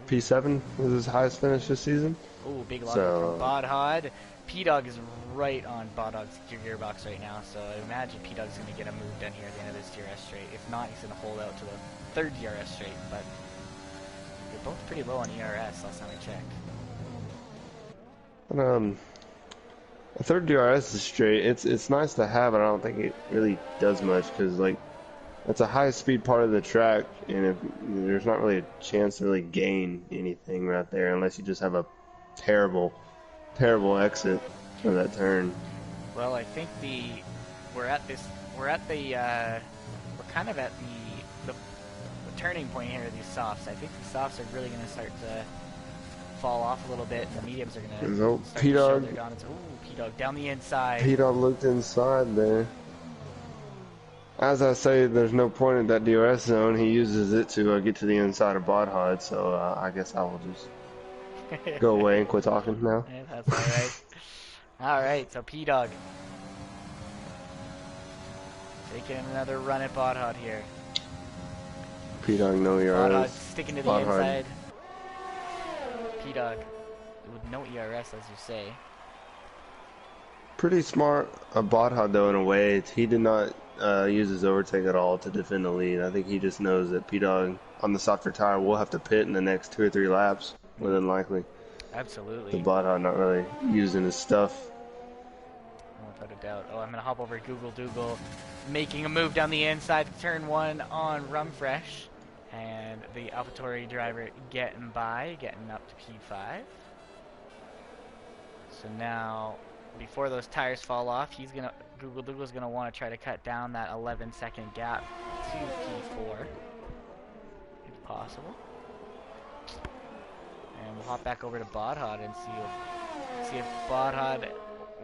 B: P7 was his highest finish this season.
A: Ooh, big lockup from Bodhod. P-Dog is right on Bodog's gearbox right now, so I imagine P-Dog's going to get a move done here at the end of this DRS straight. If not, he's going to hold out to the third DRS straight, but they're both pretty low on ERS last time I checked.
B: A third DRS is straight. It's nice to have, but I don't think it really does much because like it's a high speed part of the track, and there's not really a chance to really gain anything right there unless you just have a terrible exit for that turn.
A: Well, I think we're kind of at the turning point here of these softs. I think the softs are really going to start to fall off a little bit, and the mediums are going to start to show their dominance. Ooh, P-Dog down the inside.
B: P-Dog looked inside there. As I say, there's no point in that DRS zone. He uses it to get to the inside of Bodhod, so I guess I will just go away and quit talking now.
A: Yeah, that's alright. Alright, so P-Dog taking another run at Bodhod here.
B: P-Dog, no ERS.
A: Bodhod sticking to the inside. P-Dog with no ERS, as you say.
B: Pretty smart of Bodhod, though, in a way. He did not use his overtake at all to defend the lead. I think he just knows that P-Dog on the softer tire will have to pit in the next 2 or 3 laps, more than likely.
A: Absolutely.
B: The Bodhod not really using his stuff.
A: Without a doubt. Oh, I'm going to hop over Google Dougal, making a move down the inside to turn 1 on Rumfresh. And the AlphaTauri driver getting up to P5. So now, before those tires fall off, Google Dougal's gonna want to try to cut down that 11-second gap to P4, if possible. And we'll hop back over to Bodhod and see if Bodhod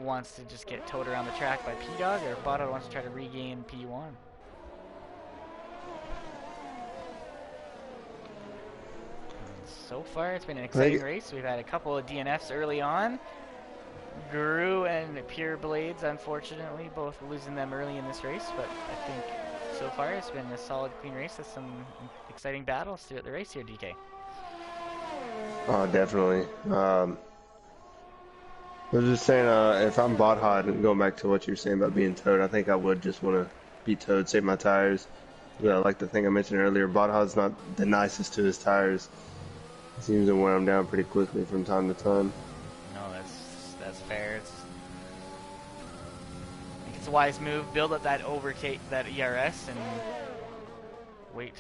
A: wants to just get towed around the track by P-Dog, or Botto wants to try to regain P1. So far, it's been an exciting race. We've had a couple of DNFs early on. Guru and Pure Blades, unfortunately, both losing them early in this race, but I think so far it's been a solid, clean race with some exciting battles throughout the race here, DK.
B: Oh, definitely. I was just saying, if I'm Botthod, and going back to what you were saying about being towed, I think I would just want to be towed, save my tires. Yeah, like the thing I mentioned earlier, Botthad's not the nicest to his tires. He seems to wear them down pretty quickly from time to time.
A: No, that's fair. I think it's a wise move. Build up that that ERS, and wait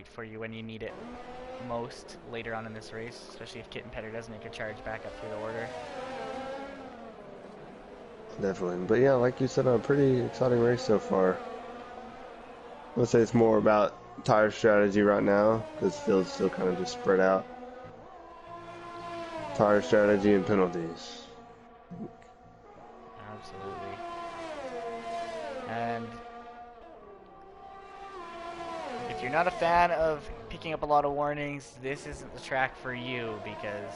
A: for you when you need it most later on in this race, especially if Kit and Petter does make a charge back up through the order.
B: Definitely. But yeah, like you said, a pretty exciting race so far. I would say it's more about tire strategy right now, because the field's still kind of just spread out. Tire strategy and penalties.
A: Absolutely. And if you're not a fan of picking up a lot of warnings, this isn't the track for you, because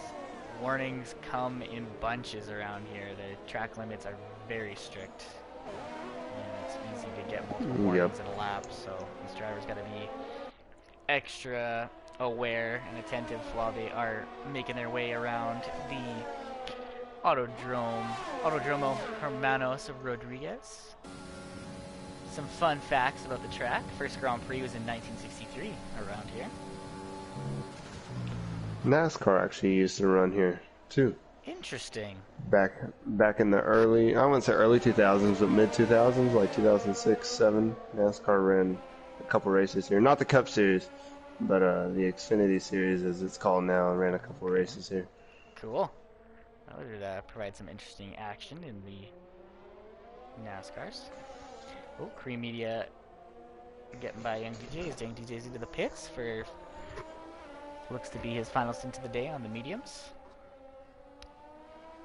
A: warnings come in bunches around here. The track limits are very strict, and it's easy to get multiple warnings in a lap, so these drivers got to be extra aware and attentive while they are making their way around the Autodromo Hermanos of Rodriguez. Some fun facts about the track. First Grand Prix was in 1963 around here.
B: NASCAR actually used to run here too.
A: Interesting.
B: Back in the early, I wouldn't say early 2000s, but mid 2000s, like 2006, 7, NASCAR ran a couple races here. Not the Cup Series, but the Xfinity Series, as it's called now, ran a couple races here.
A: Cool. That would provide some interesting action in the NASCARs. Oh, Cream Media getting by Young DJs. Young DJs into the pits for looks to be his final stint of the day on the mediums.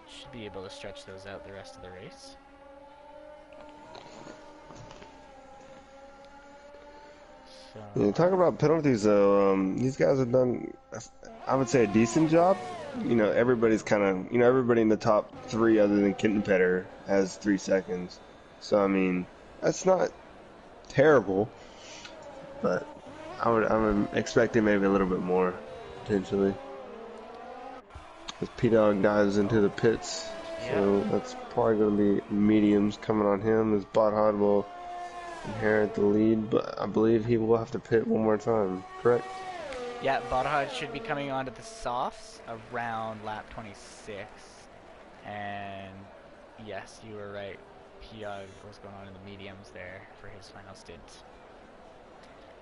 A: Should be able to stretch those out the rest of the race. So,
B: Yeah, talking about penalties though, these guys have done, I would say, a decent job. You know, everybody's kind of, everybody in the top 3 other than Kitten Petter has 3 seconds. So, I mean, that's not terrible, but I'm expecting maybe a little bit more, potentially. As P-Dog dives into the pits, so that's probably going to be mediums coming on him, as Botthod will inherit the lead, but I believe he will have to pit one more time, correct?
A: Yeah, Botthod should be coming onto the softs around lap 26, and yes, you were right. P-Dog was going on in the mediums there for his final stint.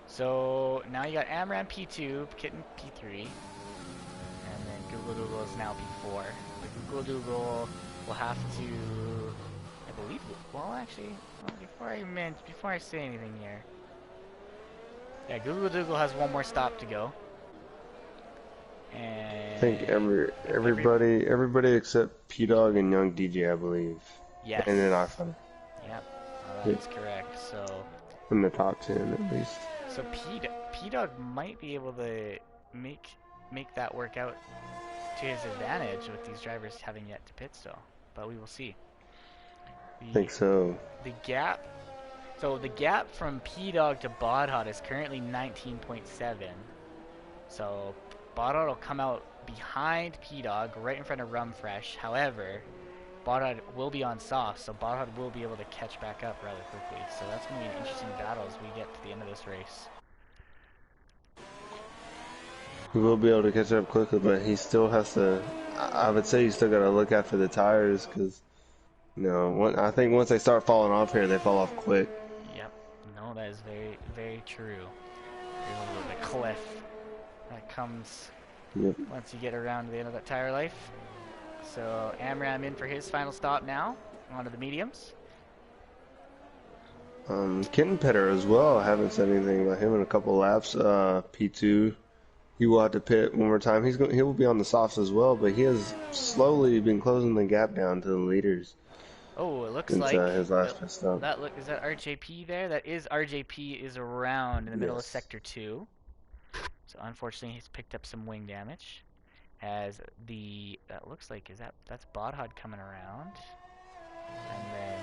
A: So now you got Amran P2, Kitten P3, and then Google Doodle is now P4. The Google Doodle will have to, I believe, well actually, before I say anything here. Yeah, Google Doodle has one more stop to go. And
B: I think everybody except P-Dog and Young DJ, I believe.
A: Yes.
B: And then iPhone.
A: Yep, that is correct. So
B: in the top 10 at least.
A: So P-Dog might be able to make that work out to his advantage with these drivers having yet to pit still, but we will see.
B: I think so.
A: The gap from P-Dog to Botthod is currently 19.7. So Botthod will come out behind P-Dog, right in front of Rumfresh. However, Botthod will be on soft, so Botthod will be able to catch back up rather quickly. So that's going to be an interesting battle as we get to the end of this race.
B: He will be able to catch up quickly, but he still has to, I would say, he's still got to look out for the tires, because, I think once they start falling off here, they fall off quick.
A: Yep. No, that is very, very true. There's a little bit of cliff that comes once you get around to the end of that tire life. So Amram in for his final stop now, onto the mediums.
B: Kitten Petter as well. I haven't said anything about him in a couple laps. P2, he will have to pit one more time. He will be on the softs as well, but he has slowly been closing the gap down to the leaders.
A: Oh, it looks
B: since
A: like
B: his last pit stop.
A: is that RJP there? That is RJP is around in the middle of
B: Yes.
A: sector 2. So unfortunately he's picked up some wing damage. As that looks like that's Bodhod coming around. And then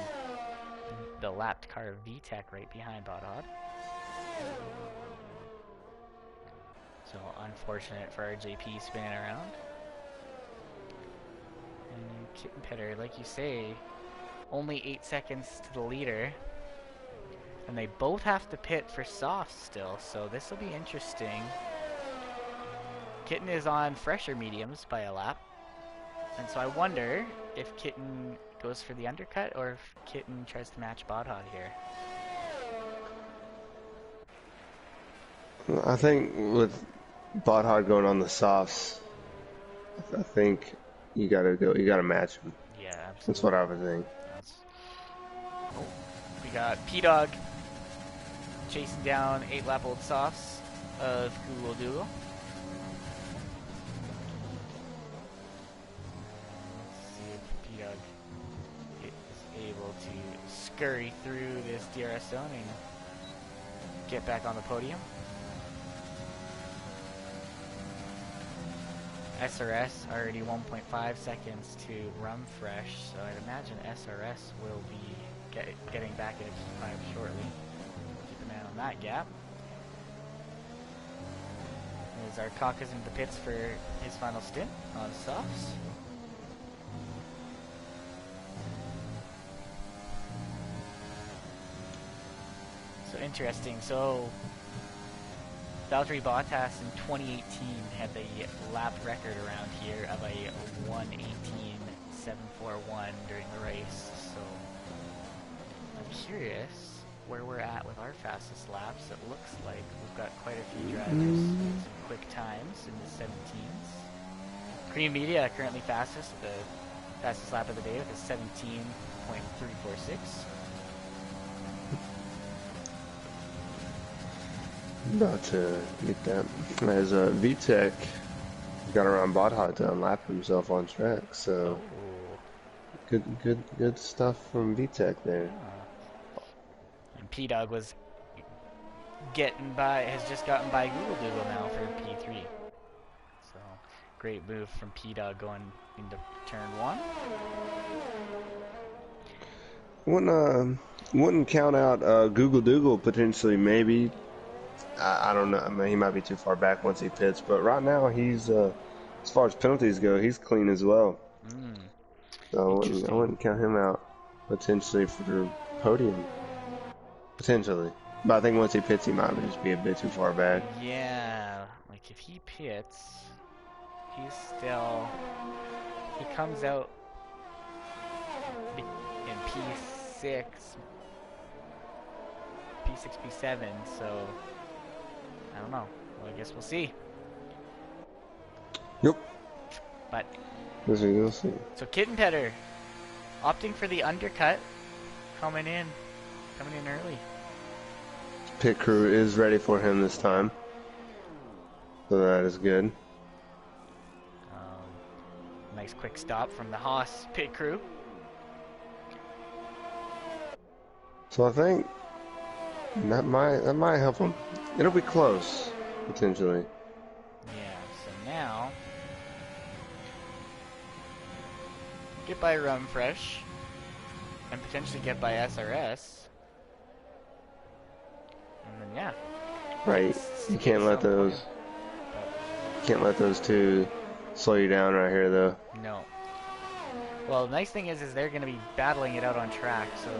A: the lapped car of VTech right behind Bodhod. So unfortunate for RJP spinning around. And Kitten Petter, like you say, only 8 seconds to the leader. And they both have to pit for softs still, so this will be interesting. Kitten is on fresher mediums by a lap. And so I wonder if Kitten goes for the undercut or if Kitten tries to match Bodhod here.
B: I think with Bodhod going on the softs, I think you gotta match him.
A: Yeah, absolutely.
B: That's what I would think.
A: Oh, we got P-Dog chasing down 8-lap-old softs of Google Doodle. Let's see if P-Dog is able to scurry through this DRS zone and get back on the podium. SRS already 1.5 seconds to Rumfresh, so I'd imagine SRS will be getting back into P5 shortly. Keep an eye on that gap. As our Kaka's into the pits for his final stint on softs. So interesting. So Valtteri Bottas in 2018 had the lap record around here of a 1:18.741 during the race. So I'm curious where we're at with our fastest laps. It looks like we've got quite a few drivers with some quick times in the 17s. Cream Media currently fastest, the fastest lap of the day with a 17.346.
B: About to get that. As VTech got around Bodhod to unlap himself on track, so good stuff from VTech there.
A: And P-Dog has just gotten by Google Doodle now for P3. So great move from P-Dog going into turn 1.
B: Wouldn't count out Google Dougal potentially, maybe. I don't know. I mean, he might be too far back once he pits, but right now he's as far as penalties go, he's clean as well. So I wouldn't count him out potentially for the podium. Potentially, but I think once he pits, he might just be a bit too far back.
A: Yeah, like if he pits, he comes out in P6, P7, so I don't know. Well, I guess we'll see.
B: Yep.
A: But
B: We'll see.
A: So Kitten Petter opting for the undercut, coming in early.
B: Pit crew is ready for him this time, so that is good.
A: Nice quick stop from the Haas pit crew.
B: So I think that might help him. It'll be close potentially.
A: Yeah. So now get by Rumfresh and potentially get by SRS. And then yeah.
B: Right. You can't let those two slow you down right here though.
A: No. Well, the nice thing is they're going to be battling it out on track, so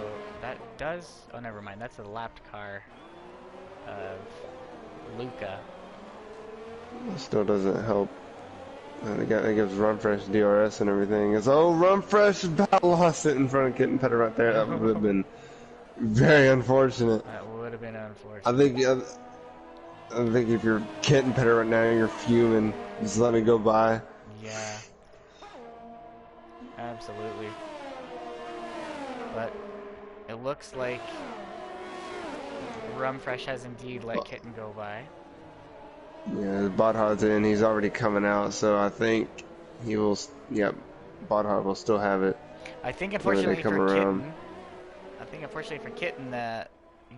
A: that does... Oh, never mind. That's a lapped car of Luca.
B: Still doesn't help. It gives Rumfresh DRS and everything. Rumfresh about lost it in front of Kitten Petter right there. That would have been very unfortunate.
A: That would have been unfortunate.
B: I think if you're Kitten Petter right now, you're fuming. Just let me go by.
A: Yeah. Absolutely. But it looks like Rumfresh has indeed let Kitten go by.
B: Yeah, Bodhod's in. He's already coming out, so I think he will. Yep, Bodhod will still have it.
A: I think
B: whenever they
A: unfortunately
B: come
A: for
B: around.
A: Kitten,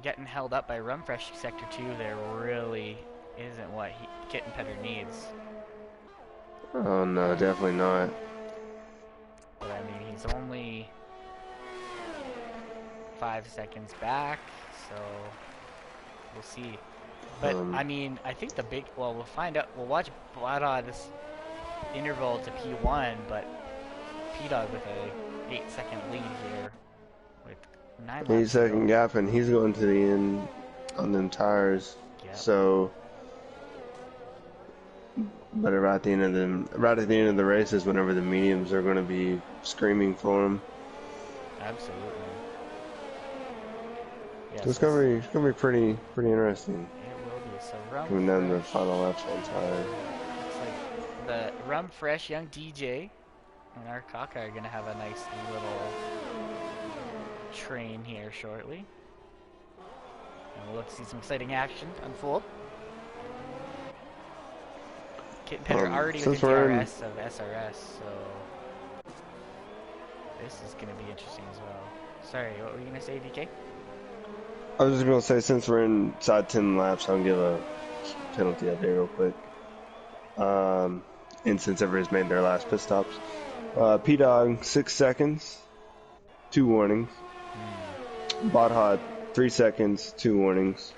A: getting held up by Rumfresh Sector 2 there really isn't what Kitten Petter needs.
B: Oh no, definitely not.
A: But I mean, he's only 5 seconds back, so we'll see. But I mean, I think we'll find out. We'll watch Bladod's interval to P1, but P-Dog with a 8-second lead here with 9 laps to
B: 8-second
A: go.
B: gap, and he's going to the end on them tires.
A: Yep.
B: So, but right at the end of the race is whenever the mediums are going to be screaming for him.
A: Absolutely. Yes,
B: So it's gonna be pretty interesting.
A: It will be. So Rum
B: Coming down the
A: Fresh.
B: final laps on tire.
A: Looks like the Rum Fresh young DJ and our Kaka are gonna have a nice little train here shortly. And we'll look to see some exciting action unfold. Kit and Petter already with the DRS of SRS, so this is gonna be interesting as well. Sorry, what were you gonna say, DK?
B: I was just gonna say, since we're inside 10 laps, I'll give a penalty update real quick. And since everybody's made their last pit stops, P-Dog 6 seconds, 2 warnings. Bot 3 seconds, 2 warnings.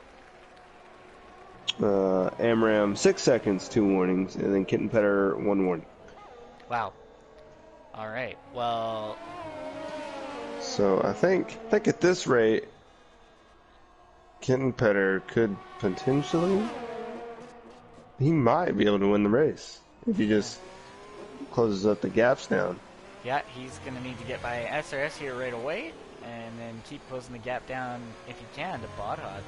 B: Amram 6 seconds, 2 warnings, and then Kitten Petter 1 warning.
A: Wow. All right. Well.
B: So I think at this rate, Kitten Petter could potentially, he might be able to win the race if he just closes up the gaps down.
A: Yeah, he's going to need to get by SRS here right away, and then keep closing the gap down if he can to Bodhod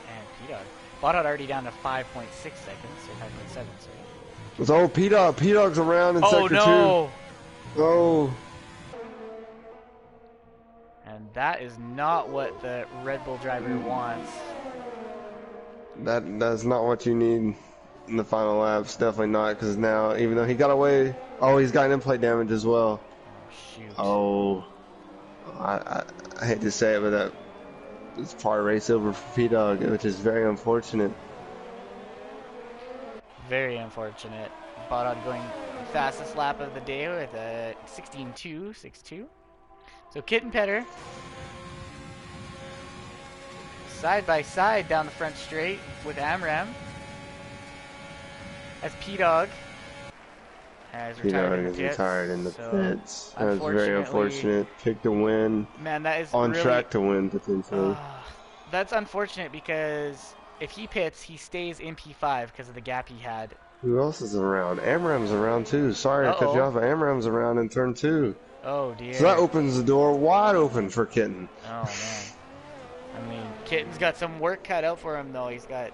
A: and P-Dog. Bodhod already down to 5.6 seconds, or 5.7, sorry.
B: So P-Dog's around in sector 2.
A: Oh, no!
B: Oh.
A: And that is not what the Red Bull driver wants.
B: That's not what you need in the final laps. Definitely not, because now, even though he got away, he's got in-plate damage as well.
A: Oh, shoot.
B: Oh, I hate to say it, but it's part race over for P-Dog, which is very unfortunate.
A: Very unfortunate. Bodhod going fastest lap of the day with a 16.262. So Kitten Petter side by side down the front straight with Amram as P-Dog has retired in the pits.
B: Retired in the pits. That's very unfortunate. Picked to win.
A: Man, that is
B: on
A: really,
B: track to win potentially.
A: That's unfortunate because if he pits, he stays in P5 because of the gap he had.
B: Who else is around? Amram's around too. Sorry to cut you off. Amram's around in turn 2.
A: Oh dear.
B: So that opens the door wide open for Kitten.
A: Oh man. I mean, Kitten's got some work cut out for him though. He's got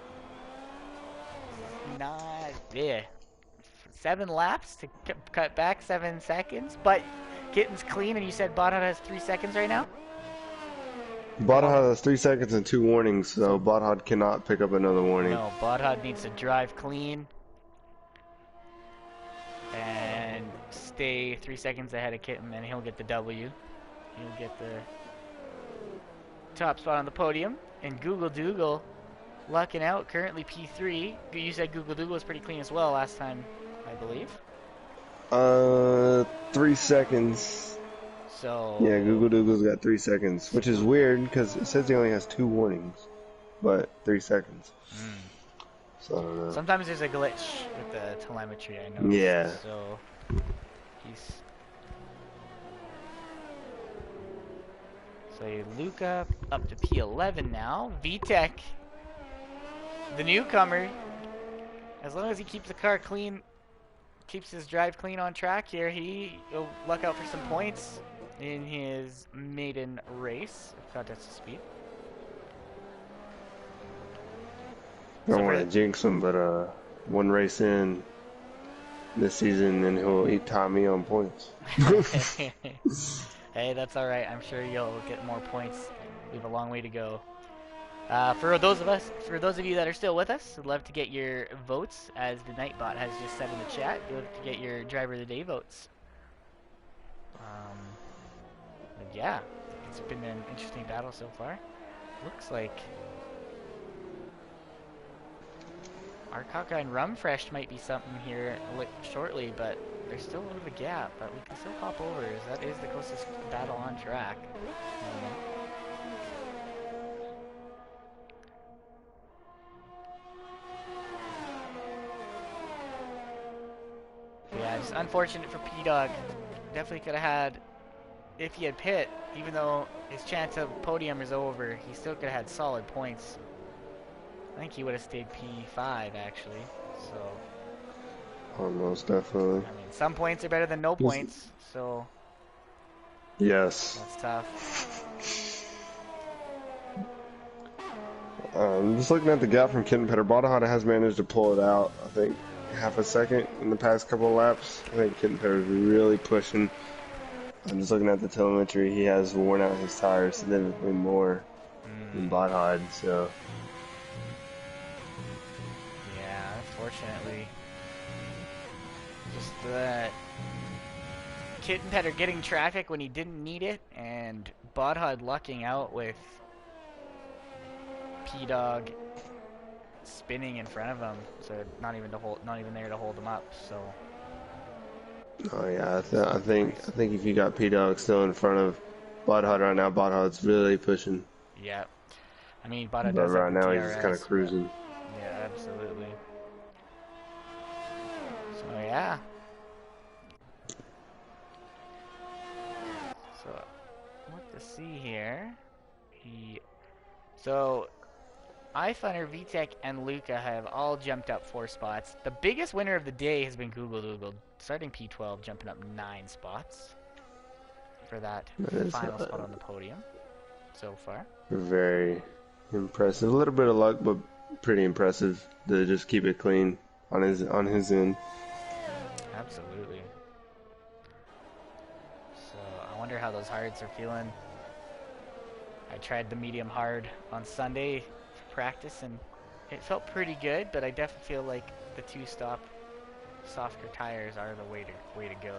A: 7 laps to cut back 7 seconds. But Kitten's clean, and you said Bodhod has 3 seconds right now?
B: Bodhod has 3 seconds and 2 warnings, so Bodhod cannot pick up another warning.
A: No, Bodhod needs to drive clean and stay 3 seconds ahead of Kitten, and he'll get the W. He'll get the top spot on the podium. And Google Dougal lucking out, currently P3. You said Google Dougal was pretty clean as well last time, I believe.
B: 3 seconds.
A: So
B: yeah, Google Doogle's got 3 seconds, which is weird because it says he only has 2 warnings, but 3 seconds. So I don't know.
A: Sometimes there's a glitch with the telemetry, I know.
B: Yeah.
A: So he's. So Luca up to P11 now. VTech, the newcomer, as long as he keeps the car clean, keeps his drive clean on track here, he'll luck out for some points in his maiden race of contest of speed.
B: Don't want to jinx him, but one race in this season, and he'll eat Tommy on points.
A: Hey, that's all right. I'm sure you'll get more points. We have a long way to go. For those of you that are still with us, I'd love to get your votes, as the Nightbot has just said in the chat. You'll have to get your driver of the day votes. But yeah, it's been an interesting battle so far. Looks like Arcaka and Rumfresh might be something here shortly, but there's still a little bit of a gap, but we can still hop over as that is the closest battle on track. But yeah, just unfortunate for P-Dog. Definitely could have had, if he had pit, even though his chance of podium is over, he still could have had solid points. I think he would have stayed P5 actually, so.
B: Almost definitely.
A: I mean, some points are better than no points, so.
B: Yes.
A: That's tough.
B: Just looking at the gap from Kittenpetter, Badahada has managed to pull it out, I think, half a second in the past couple of laps. I think Kittenpetter is really pushing. I'm just looking at the telemetry. He has worn out his tires significantly more than Badahada, so.
A: Yeah, unfortunately. Just that Kittenpetter getting traffic when he didn't need it, and Bodhud lucking out with P-Dog spinning in front of him, so not even there to hold him up. So.
B: Oh yeah, I think if you got P-Dog still in front of Badahada right now, Badahada's really pushing.
A: Yeah, I mean Bodhud
B: But
A: does
B: right
A: have the
B: now
A: DRS,
B: he's just kind of cruising.
A: Yeah, absolutely. So yeah. So what to see here? So iFunner, VTech, and Luca have all jumped up 4 spots. The biggest winner of the day has been Google Google, starting P12, jumping up 9 spots for that final spot on the podium so far.
B: Very impressive. A little bit of luck, but pretty impressive to just keep it clean on his end.
A: Absolutely. So I wonder how those hards are feeling. I tried the medium hard on Sunday for practice, and it felt pretty good, but I definitely feel like the 2-stop softer tires are the way to go.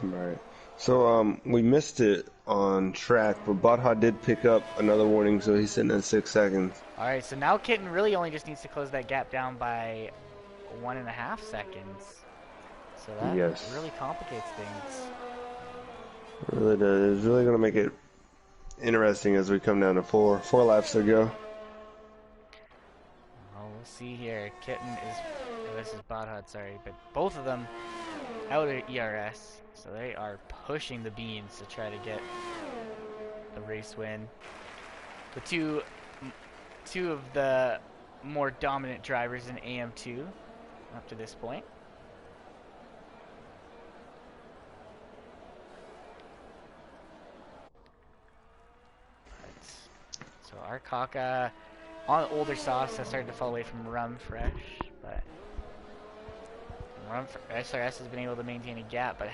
B: Right. So we missed it on track, but Badha did pick up another warning, so he's sitting at 6 seconds.
A: All right, so now Kitten really only just needs to close that gap down by 1.5 seconds. So that really complicates things.
B: It really does. It's really going to make it interesting as we come down to four laps to go.
A: Well, we'll see here. Kitten is, this is Badhad, sorry, but both of them out at ERS, so they are pushing the beans to try to get the race win. The two of the more dominant drivers in AM2 up to this point. So Arcaka on older softs has started to fall away from Rumfresh, but SRS has been able to maintain a gap, but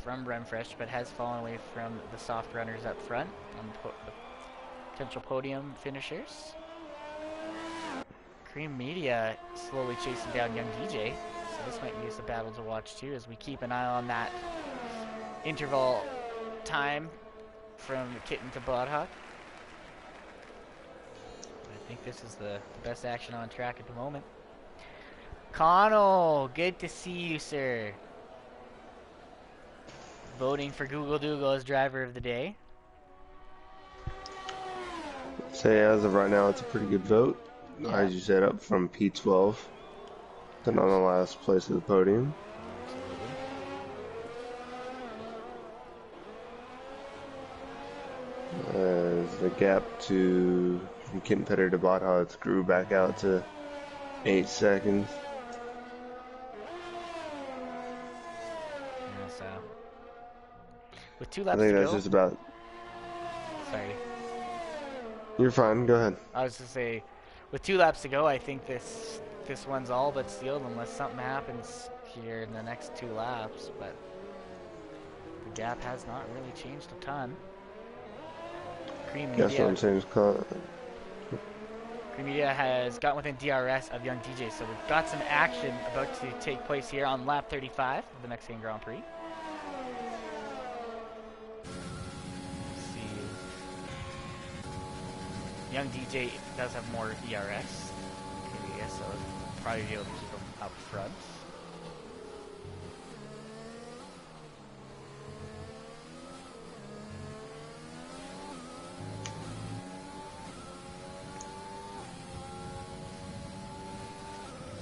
A: from Rumfresh, but has fallen away from the soft runners up front on the potential podium finishers. Cream Media slowly chasing down Young DJ, so this might be just a battle to watch too, as we keep an eye on that interval time from Kitten to Bloodhawk. I think this is the best action on track at the moment. Connell, good to see you, sir. Voting for Google Dougal as driver of the day.
B: Say as of right now, it's a pretty good vote. Yeah. As you said, up from P12 to not on the last place of the podium. As the gap from Kittenpetter to Badhad grew back out to 8 seconds.
A: Yeah, so with 2 laps
B: I think
A: to
B: that's
A: go,
B: just about.
A: Sorry.
B: You're fine. Go ahead.
A: I was to say, with 2 laps to go, I think this one's all but sealed unless something happens here in the next 2 laps. But the gap has not really changed a ton. Cream Media.
B: That's what I'm saying.
A: Cream Media has got within DRS of Young DJ, so we've got some action about to take place here on lap 35 of the Mexican Grand Prix. Young DJ does have more ERS, so we'll probably be able to keep him up front.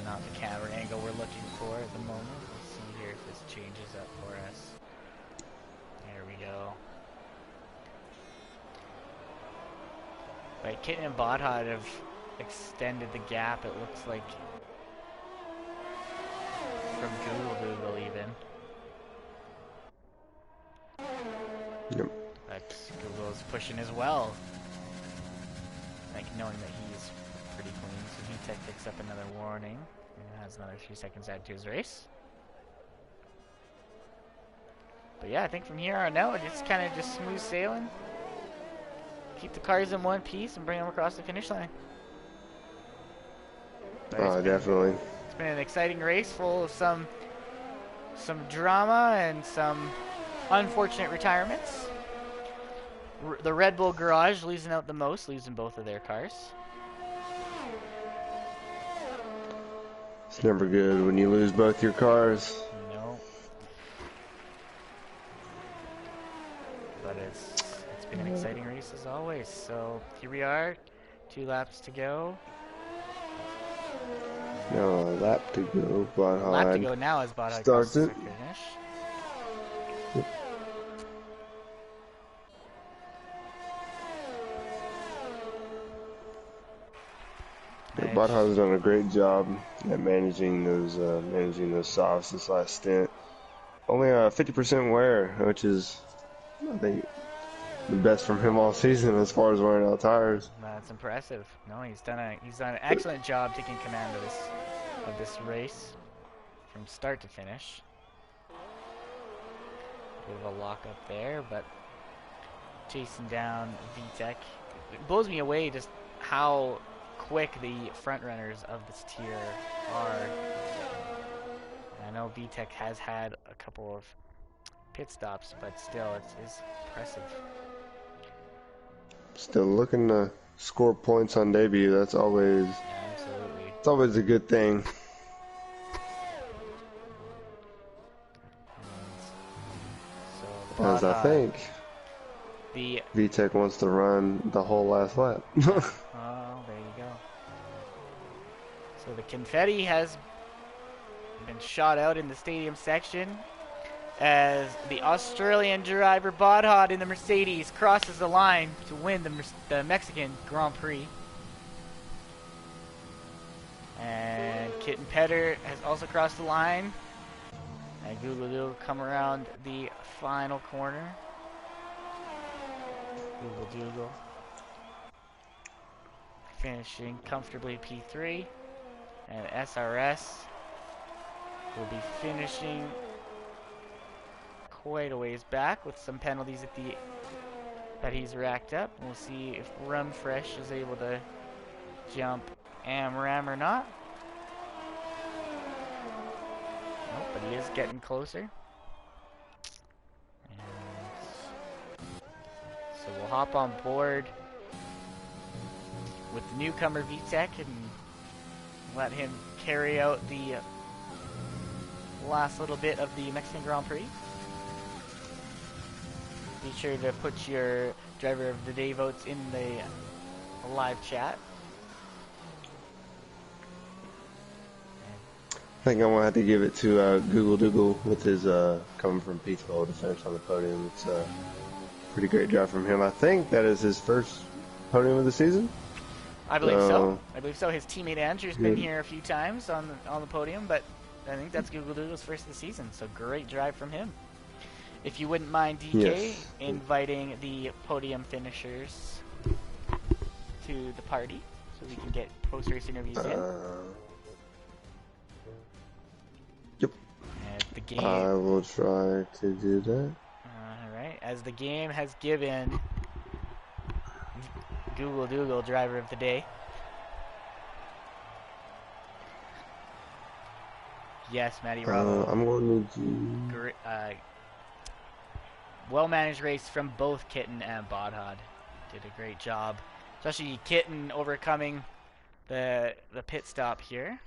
A: Not the camera angle we're looking for at the moment. Let's see here if this changes up for us. There we go. But Kitten and Bodhod have extended the gap, it looks like, from Google even.
B: Yep.
A: But Google is pushing as well. Like, knowing that he's pretty clean, so VTech picks up another warning and has another few seconds added to his race. But yeah, I think from here on out, it's kind of just smooth sailing. Keep the cars in one piece and bring them across the finish line.
B: Definitely.
A: It's been an exciting race full of some drama and some unfortunate retirements. The Red Bull Garage losing out the most, losing both of their cars.
B: It's never good when you lose both your cars.
A: No. But it's been an exciting race as always. So here we are, 2 laps to go.
B: No, a lap to go. Bodhod
A: Lap to go now as Bodhod
B: starts
A: crosses
B: it.
A: the finish.
B: Yeah, Bodhod's done a great job at managing those softs this last stint. Only 50% wear, which is, I think, the best from him all season as far as wearing out tires.
A: That's impressive. No, he's done an excellent job taking command of this race from start to finish. Bit of a lock up there, but chasing down VTech. It blows me away just how quick the front runners of this tier are. I know VTech has had a couple of pit stops, but still, it's impressive.
B: Still looking to score points on debut. That's always,
A: Absolutely.
B: it's always a good thing.
A: So
B: As I think
A: the
B: VTech wants to run the whole last lap.
A: oh, there you go. So the confetti has been shot out in the stadium section as the Australian driver Bodhod in the Mercedes crosses the line to win the Mexican Grand Prix. And Kitten Petter has also crossed the line. And Google come around the final corner. Google finishing comfortably P3. And SRS will be finishing quite a ways back with some penalties that he's racked up. We'll see if Run Fresh is able to jump AmRam or not. Nope, but he is getting closer. And so we'll hop on board with the newcomer VTech and let him carry out the last little bit of the Mexican Grand Prix. Be sure to put your driver of the day votes in the live chat.
B: I think I'm gonna have to give it to Google with his coming from P12 to finish on the podium. It's a pretty great job from him. I think that is his first podium of the season.
A: I believe so. I believe so. His teammate Andrew's been here a few times on the podium, but I think that's Google's first of the season. So great drive from him. If you wouldn't mind, DK, inviting the podium finishers to the party so we can get post-race interviews in.
B: Yep.
A: And the game.
B: I will try to do that.
A: Alright, as the game has given Google driver of the day. Yes, Matty Bravo.
B: I'm going to
A: well-managed race from both Kitten and Bodhod. Did a great job especially Kitten overcoming the pit stop here,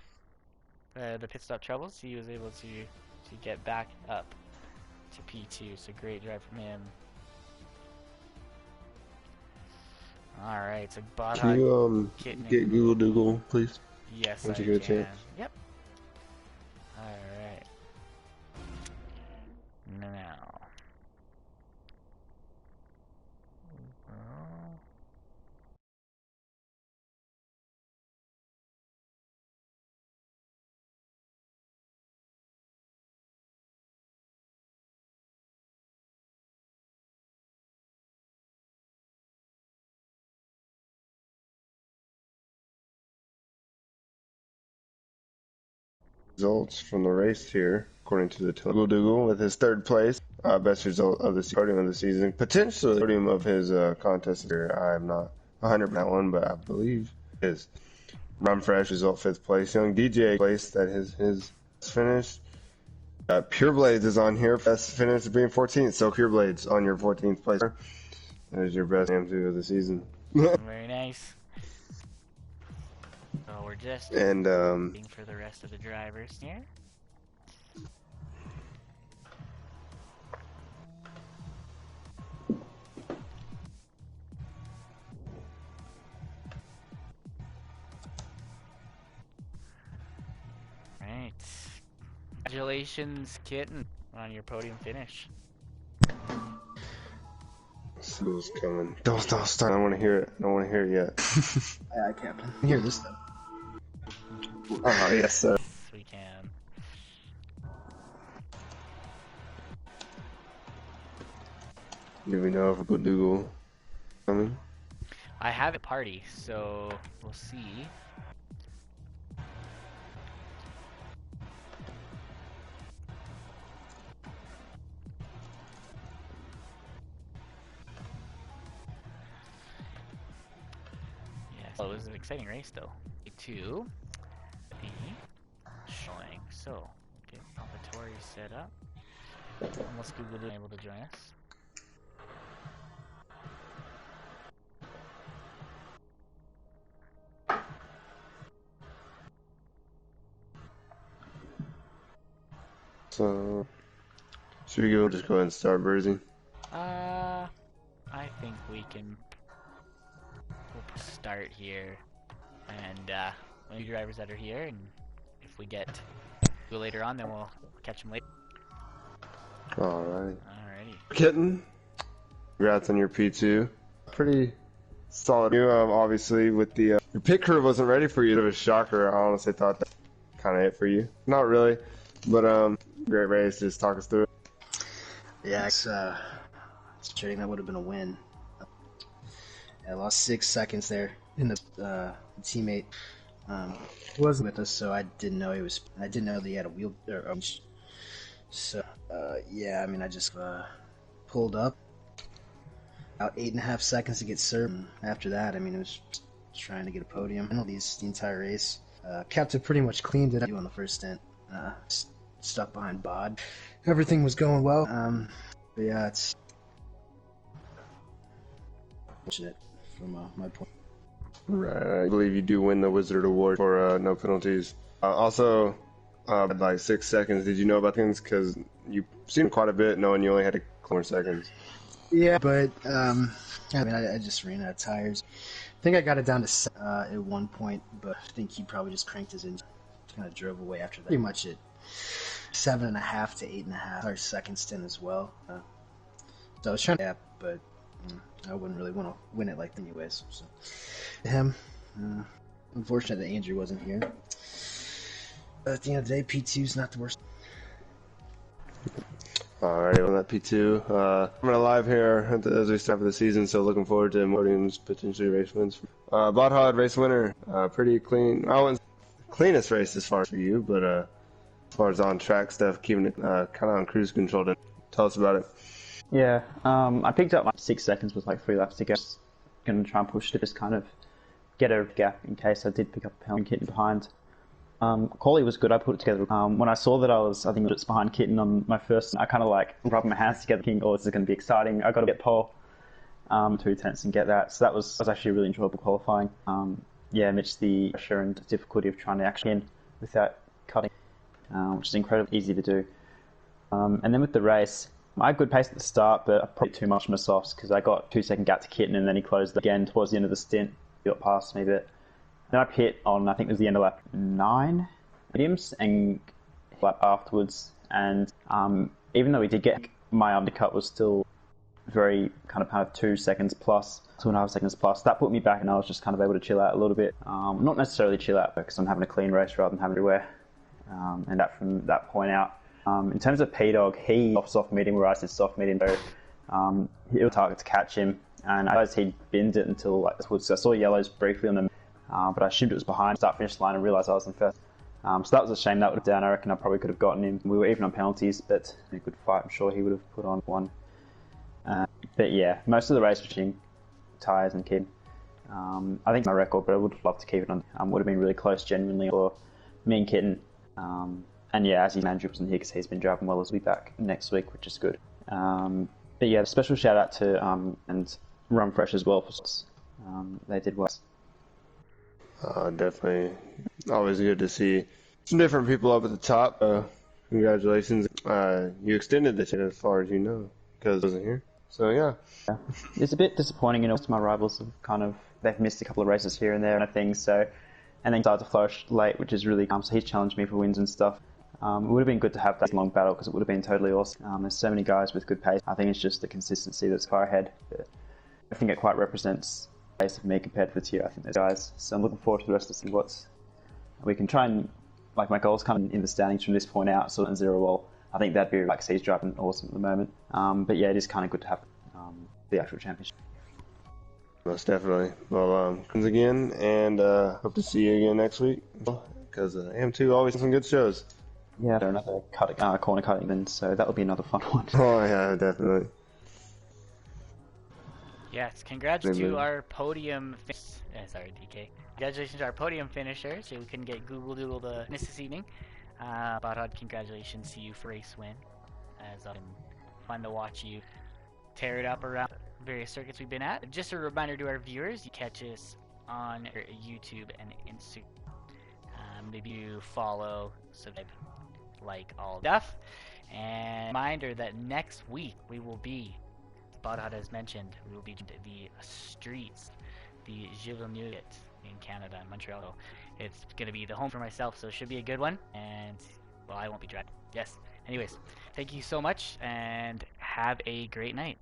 A: the pit stop troubles. He was able to get back up to P2. So great drive from him. All right, so
B: Can you
A: Kitten
B: get Google Dougal, please?
A: Yes,
B: Once
A: I
B: you get a
A: can.
B: chance.
A: Yep. All right. Now.
B: Results from the race here, according to the Google Dougal, with his third place, best result of the podium of the season, potentially the podium of his contest here. I am not 100% that one, but I believe it is. Rum Fresh result 5th place. Young DJ place that his finished. Pure Blades is on here. Best finish being 14th. So Pure Blades on your 14th place. That is your best AM2 of the season.
A: Very nice. So we're just waiting for the rest of the drivers here. Right. Congratulations, Kitten, on your podium finish.
B: School's coming. Don't start. I don't want to hear it. I don't want to hear it yet.
C: I can't hear this though.
B: Oh, yes, sir.
A: Yes, we can.
B: Do we know if Google Dougal coming?
A: I have a party, so we'll see. Yes. Well, it was an exciting race, though. Two, the showing. So, get Palpatori set up. Unless Google is able to join us.
B: So, should we just go ahead and start Bursing?
A: I think we can start here, and any drivers that are here, and if we get go later on, then we'll catch them later.
B: Alright.
A: Alrighty.
B: Kitten, congrats on your P2. Pretty solid. You obviously with the your pit crew wasn't ready for you. It was a shocker. I honestly thought that kind of it for you. Not really, but great race. Just talk us through it.
C: Yeah, it's frustrating. That would have been a win. I lost 6 seconds there in the teammate wasn't with us, so I didn't know he was. I didn't know that he had a wheel. So yeah, I mean, I just pulled up about 8.5 seconds to get served. And after that, I mean, it was just trying to get a podium. I know the entire race. Kept it pretty much cleaned it up on the first stint. Stuck behind Bod. Everything was going well. But yeah, it's fortunate from my point.
B: Right. I believe you do win the Wizard Award for no penalties. Also, like 6 seconds. Did you know about things? Because you seemed quite a bit, knowing you only had a couple more seconds.
C: Yeah, but I mean, I just ran out of tires. I think I got it down to at one point, but I think he probably just cranked his engine, kind of drove away after that. Pretty much at 7.5 to 8.5 our second stint as well. So I was trying to, but I wouldn't really want to win it like that anyways. So him, unfortunate that Andrew wasn't here. But at the end of the day, P2's not the worst.
B: Alright, on that P2. I'm gonna live here as we start the season, so looking forward to podiums, potentially race wins. Bodhod race winner, pretty clean. I wouldn't cleanest race as far as for you, but as far as on track stuff, keeping it kind of on cruise control. Tell us about it.
D: Yeah, I picked up my 6 seconds with like 3 laps to go. Going to try and push to just kind of get a gap in case I did pick up a penalty Kitten behind. Quali was good. I put it together. When I saw that I think it's behind Kitten on my first, I kind of like rubbed my hands together thinking, oh, this is going to be exciting. I got to get pole. 2 tenths and get that. So that was actually a really enjoyable qualifying. Yeah, amidst the pressure and difficulty of trying to actually in without cutting, which is incredibly easy to do. And then with the race, I had good pace at the start, but I probably too much on the softs because I got 2 second gap to Kitten and then he closed again towards the end of the stint. He got past me a bit. Then I pit on, I think it was the end of lap 9 mediums and lap afterwards. And even though we did get my undercut was still very kind of 2 seconds plus, 2.5 seconds plus. That put me back and I was just kind of able to chill out a little bit. Not necessarily chill out because I'm having a clean race rather than having everywhere. And that from that point out. In terms of P-Dog, he soft medium where I said soft medium, so it was target to catch him. And I realized he'd binned it until like this. So I saw yellows briefly on them, but I assumed it was behind start finish line and realised I was in first. So that was a shame. That would have down. I reckon I probably could have gotten him. We were even on penalties, but a good fight. I'm sure he would have put on one. But yeah, most of the race between Tyres and Kid. I think my record, but I would love to keep it on. Would have been really close, genuinely, for me and Kitten. And yeah, as Andrew wasn't here because he's been driving well, he'll be back next week, which is good. But yeah, special shout out to and Run Fresh as well. They did well.
B: Definitely, always good to see some different people up at the top. Congratulations. You extended the shit as far as you know because I wasn't here. So yeah.
D: It's a bit disappointing, most of my rivals have they've missed a couple of races here and there and things. So, and then started to flourish late, which is really so he's challenged me for wins and stuff. It would have been good to have that long battle because it would have been totally awesome. There's so many guys with good pace. I think it's just the consistency that's far ahead. But I think it quite represents the pace of me compared with you. I think there's guys. So I'm looking forward to the rest to see what we can try and my goals kind of in the standings from this point out, sort of zero wall. I think that'd be like he's driving awesome at the moment. But yeah, it is kind of good to have the actual championship.
B: Most definitely. Well, thanks again, and hope to see you again next week because AM2 always has some good shows.
D: Yeah, another corner cutting then, so that'll be another fun one.
B: Oh yeah, definitely.
A: Yes, congrats to our podium. Sorry, DK. Congratulations to our podium finishers who couldn't get Google Doodle to finish this evening. Badhad, congratulations to you for race win. As fun to watch you tear it up around various circuits we've been at. Just a reminder to our viewers, you catch us on YouTube and Instagram. Maybe you follow, subscribe, like all stuff. And reminder that next week we will be, as Badhad has mentioned, we will be the streets, the Gilles in Canada, in Montreal. It's going to be the home for myself, so it should be a good one. And, well, I won't be driving. Yes. Anyways, thank you so much, and have a great night.